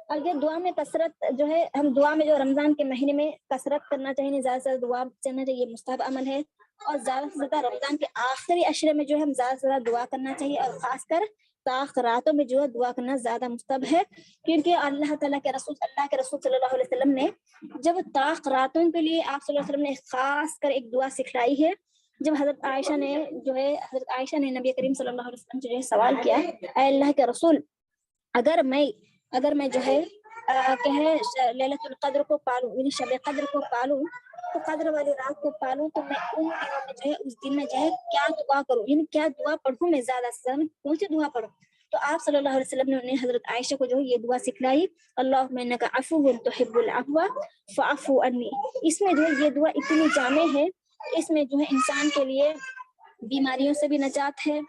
اور یہ دعا میں کثرت جو ہے، ہم دعا میں جو رمضان کے مہینے میں کثرت کرنا چاہیے، زیادہ سے زیادہ دعا کرنا چاہیے، یہ مستحب عمل ہے. اور زیادہ سے زیادہ رمضان کے آخری عشرے میں جو ہے ہم زیادہ سے زیادہ دعا کرنا چاہیے، اور خاص کر طاق راتوں میں جو ہے دعا کرنا زیادہ مستحب ہے. کیونکہ اللہ تعالیٰ کے رسول صلی اللہ علیہ وسلم نے جب طاق راتوں کے لیے آپ صلی اللہ علیہ وسلم نے خاص کر ایک دعا سکھلائی ہے. جب حضرت عائشہ نے نبی کریم صلی اللہ علیہ وسلم سے جو ہے سوال کیا، اے اللہ کے رسول، اگر میں جو ہے کہ لیلۃ القدر کو پالوں، یعنی شب قدر کو پالوں، تو قدر والی رات کو پالوں، تو میں ان دنوں میں جو ہے اس دن میں جو ہے کیا دعا کروں، یعنی کیا دعا پڑھوں، میں زیادہ سے زیادہ کون سی دعا پڑھوں. تو آپ صلی اللہ علیہ وسلم نے انہیں حضرت عائشہ کو جو ہے یہ دعا سکھلائی، اللہم انک عفو تحب العفو فاعف عنی. اس میں جو ہے یہ دعا اتنی جامع ہے، اس میں جو ہے انسان کے لیے بیماریوں سے بھی نجات ہے،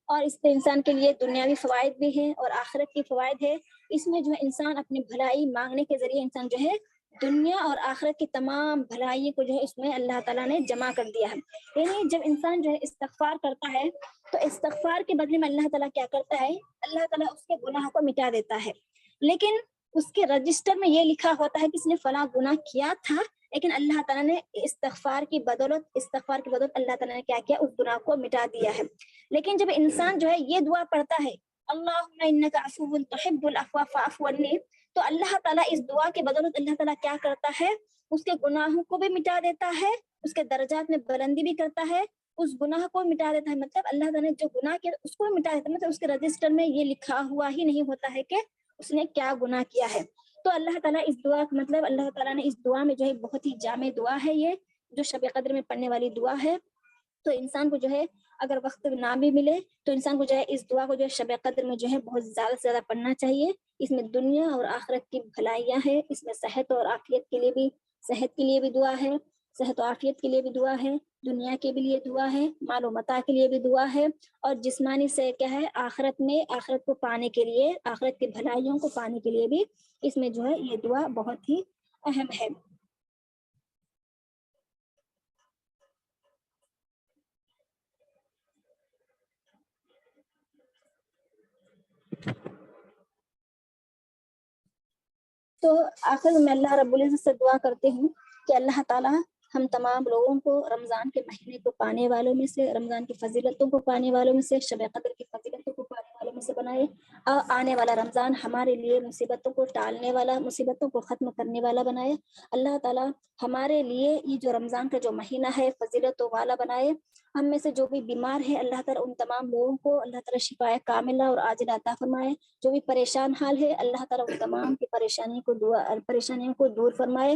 اور اس سے انسان کے لیے دنیاوی فوائد بھی ہیں اور آخرت کی فوائد ہے. اس میں جو ہے انسان اپنی بھلائی مانگنے کے ذریعے انسان جو ہے دنیا اور آخرت کی تمام بھلائی کو جو ہے اس میں اللہ تعالیٰ نے جمع کر دیا ہے. یعنی جب انسان جو ہے استغفار کرتا ہے تو استغفار کے بدلے میں اللہ تعالیٰ کیا کرتا ہے، اللہ تعالیٰ اس کے گناہ کو مٹا دیتا ہے. لیکن اس کے رجسٹر میں یہ لکھا ہوتا ہے کہ اس نے فلاں گناہ کیا تھا، لیکن اللہ تعالیٰ نے استغفار کی بدولت اللہ تعالیٰ نے کیا کیا، اس گناہ کو مٹا دیا ہے. لیکن جب انسان جو ہے یہ دعا پڑھتا ہے، اللہم انک عفو تحب العفو فاعف عنی، تو اللہ تعالیٰ اس دعا کے بدولت اللہ تعالیٰ کیا کرتا ہے، اس کے گناہوں کو بھی مٹا دیتا ہے، اس کے درجات میں بلندی بھی کرتا ہے، اس گناہ کو مٹا دیتا ہے. مطلب اللہ تعالیٰ نے جو گناہ کیا اس کو مٹا دیتا ہے، مطلب اس کے رجسٹر میں یہ لکھا ہوا ہی نہیں ہوتا ہے کہ اس نے کیا گناہ کیا ہے. تو اللہ تعالیٰ اس دعا مطلب اللہ تعالیٰ نے اس دعا میں جو ہے بہت ہی جامع دعا ہے، یہ جو شب قدر میں پڑھنے والی دعا ہے. تو انسان کو جو ہے اگر وقت نہ بھی ملے تو انسان کو جو ہے اس دعا کو جو ہے شب قدر میں جو ہے بہت زیادہ سے زیادہ پڑھنا چاہیے. اس میں دنیا اور آخرت کی بھلائیاں ہیں، اس میں صحت اور عافیت کے لیے بھی دعا ہے، صحت و عافیت کے لیے بھی دعا ہے، دنیا کے بھی لیے دعا ہے، مال و متاع کے لیے بھی دعا ہے، اور جسمانی سے کیا ہے آخرت کو پانے کے لیے، آخرت کی بھلائیوں کو پانے کے لیے بھی اس میں جو ہے یہ دعا بہت ہی اہم ہے. تو آخر میں اللہ رب العزت سے دعا کرتے ہوں کہ اللہ تعالیٰ ہم تمام لوگوں کو رمضان کے مہینے کو پانے والوں میں سے، رمضان کی فضیلتوں کو پانے والوں میں سے، شب قدر کی فضیلتوں کو پانے والوں میں سے بنائے۔ اور آنے والا رمضان ہمارے لیے مصیبتوں کو ٹالنے والا، مصیبتوں کو ختم کرنے والا بنائے۔ اللہ تعالیٰ ہمارے لیے یہ جو رمضان کا جو مہینہ ہے فضیلتوں والا بنائے۔ ہم میں سے جو بھی بیمار ہے اللہ تعالیٰ ان تمام لوگوں کو اللہ تعالیٰ شفائے کاملہ اور عاجلہ عطا فرمائے۔ جو بھی پریشان حال ہے اللہ تعالیٰ ان تمام کی پریشانیوں کو دور فرمائے۔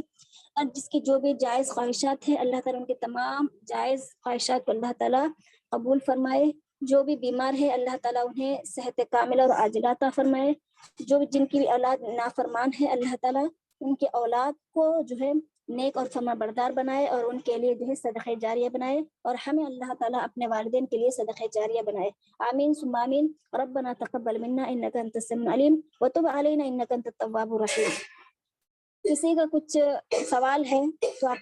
اور جس کی جو بھی جائز خواہشات ہیں اللہ تعالیٰ ان کے تمام جائز خواہشات کو اللہ تعالیٰ قبول فرمائے۔ جو بھی بیمار ہے اللہ تعالیٰ انہیں صحت کاملہ اور عاجلہ عطا فرمائے۔ جن کی بھی اولاد نافرمان ہے اللہ تعالیٰ ان کے اولاد کو جو ہے نیک اور فرما بردار بنائے اور ان کے لیے جو ہے صدقہ جاریہ بنائے، اور ہمیں اللہ تعالیٰ اپنے والدین کے لیے صدقہ جاریہ بنائے۔ آمین ثم آمین۔ ربنا تقبل منا انک انت السمیع العلیم وتب علینا انک انت التواب الرحیم۔ کسی کا کچھ سوال ہے تو آپ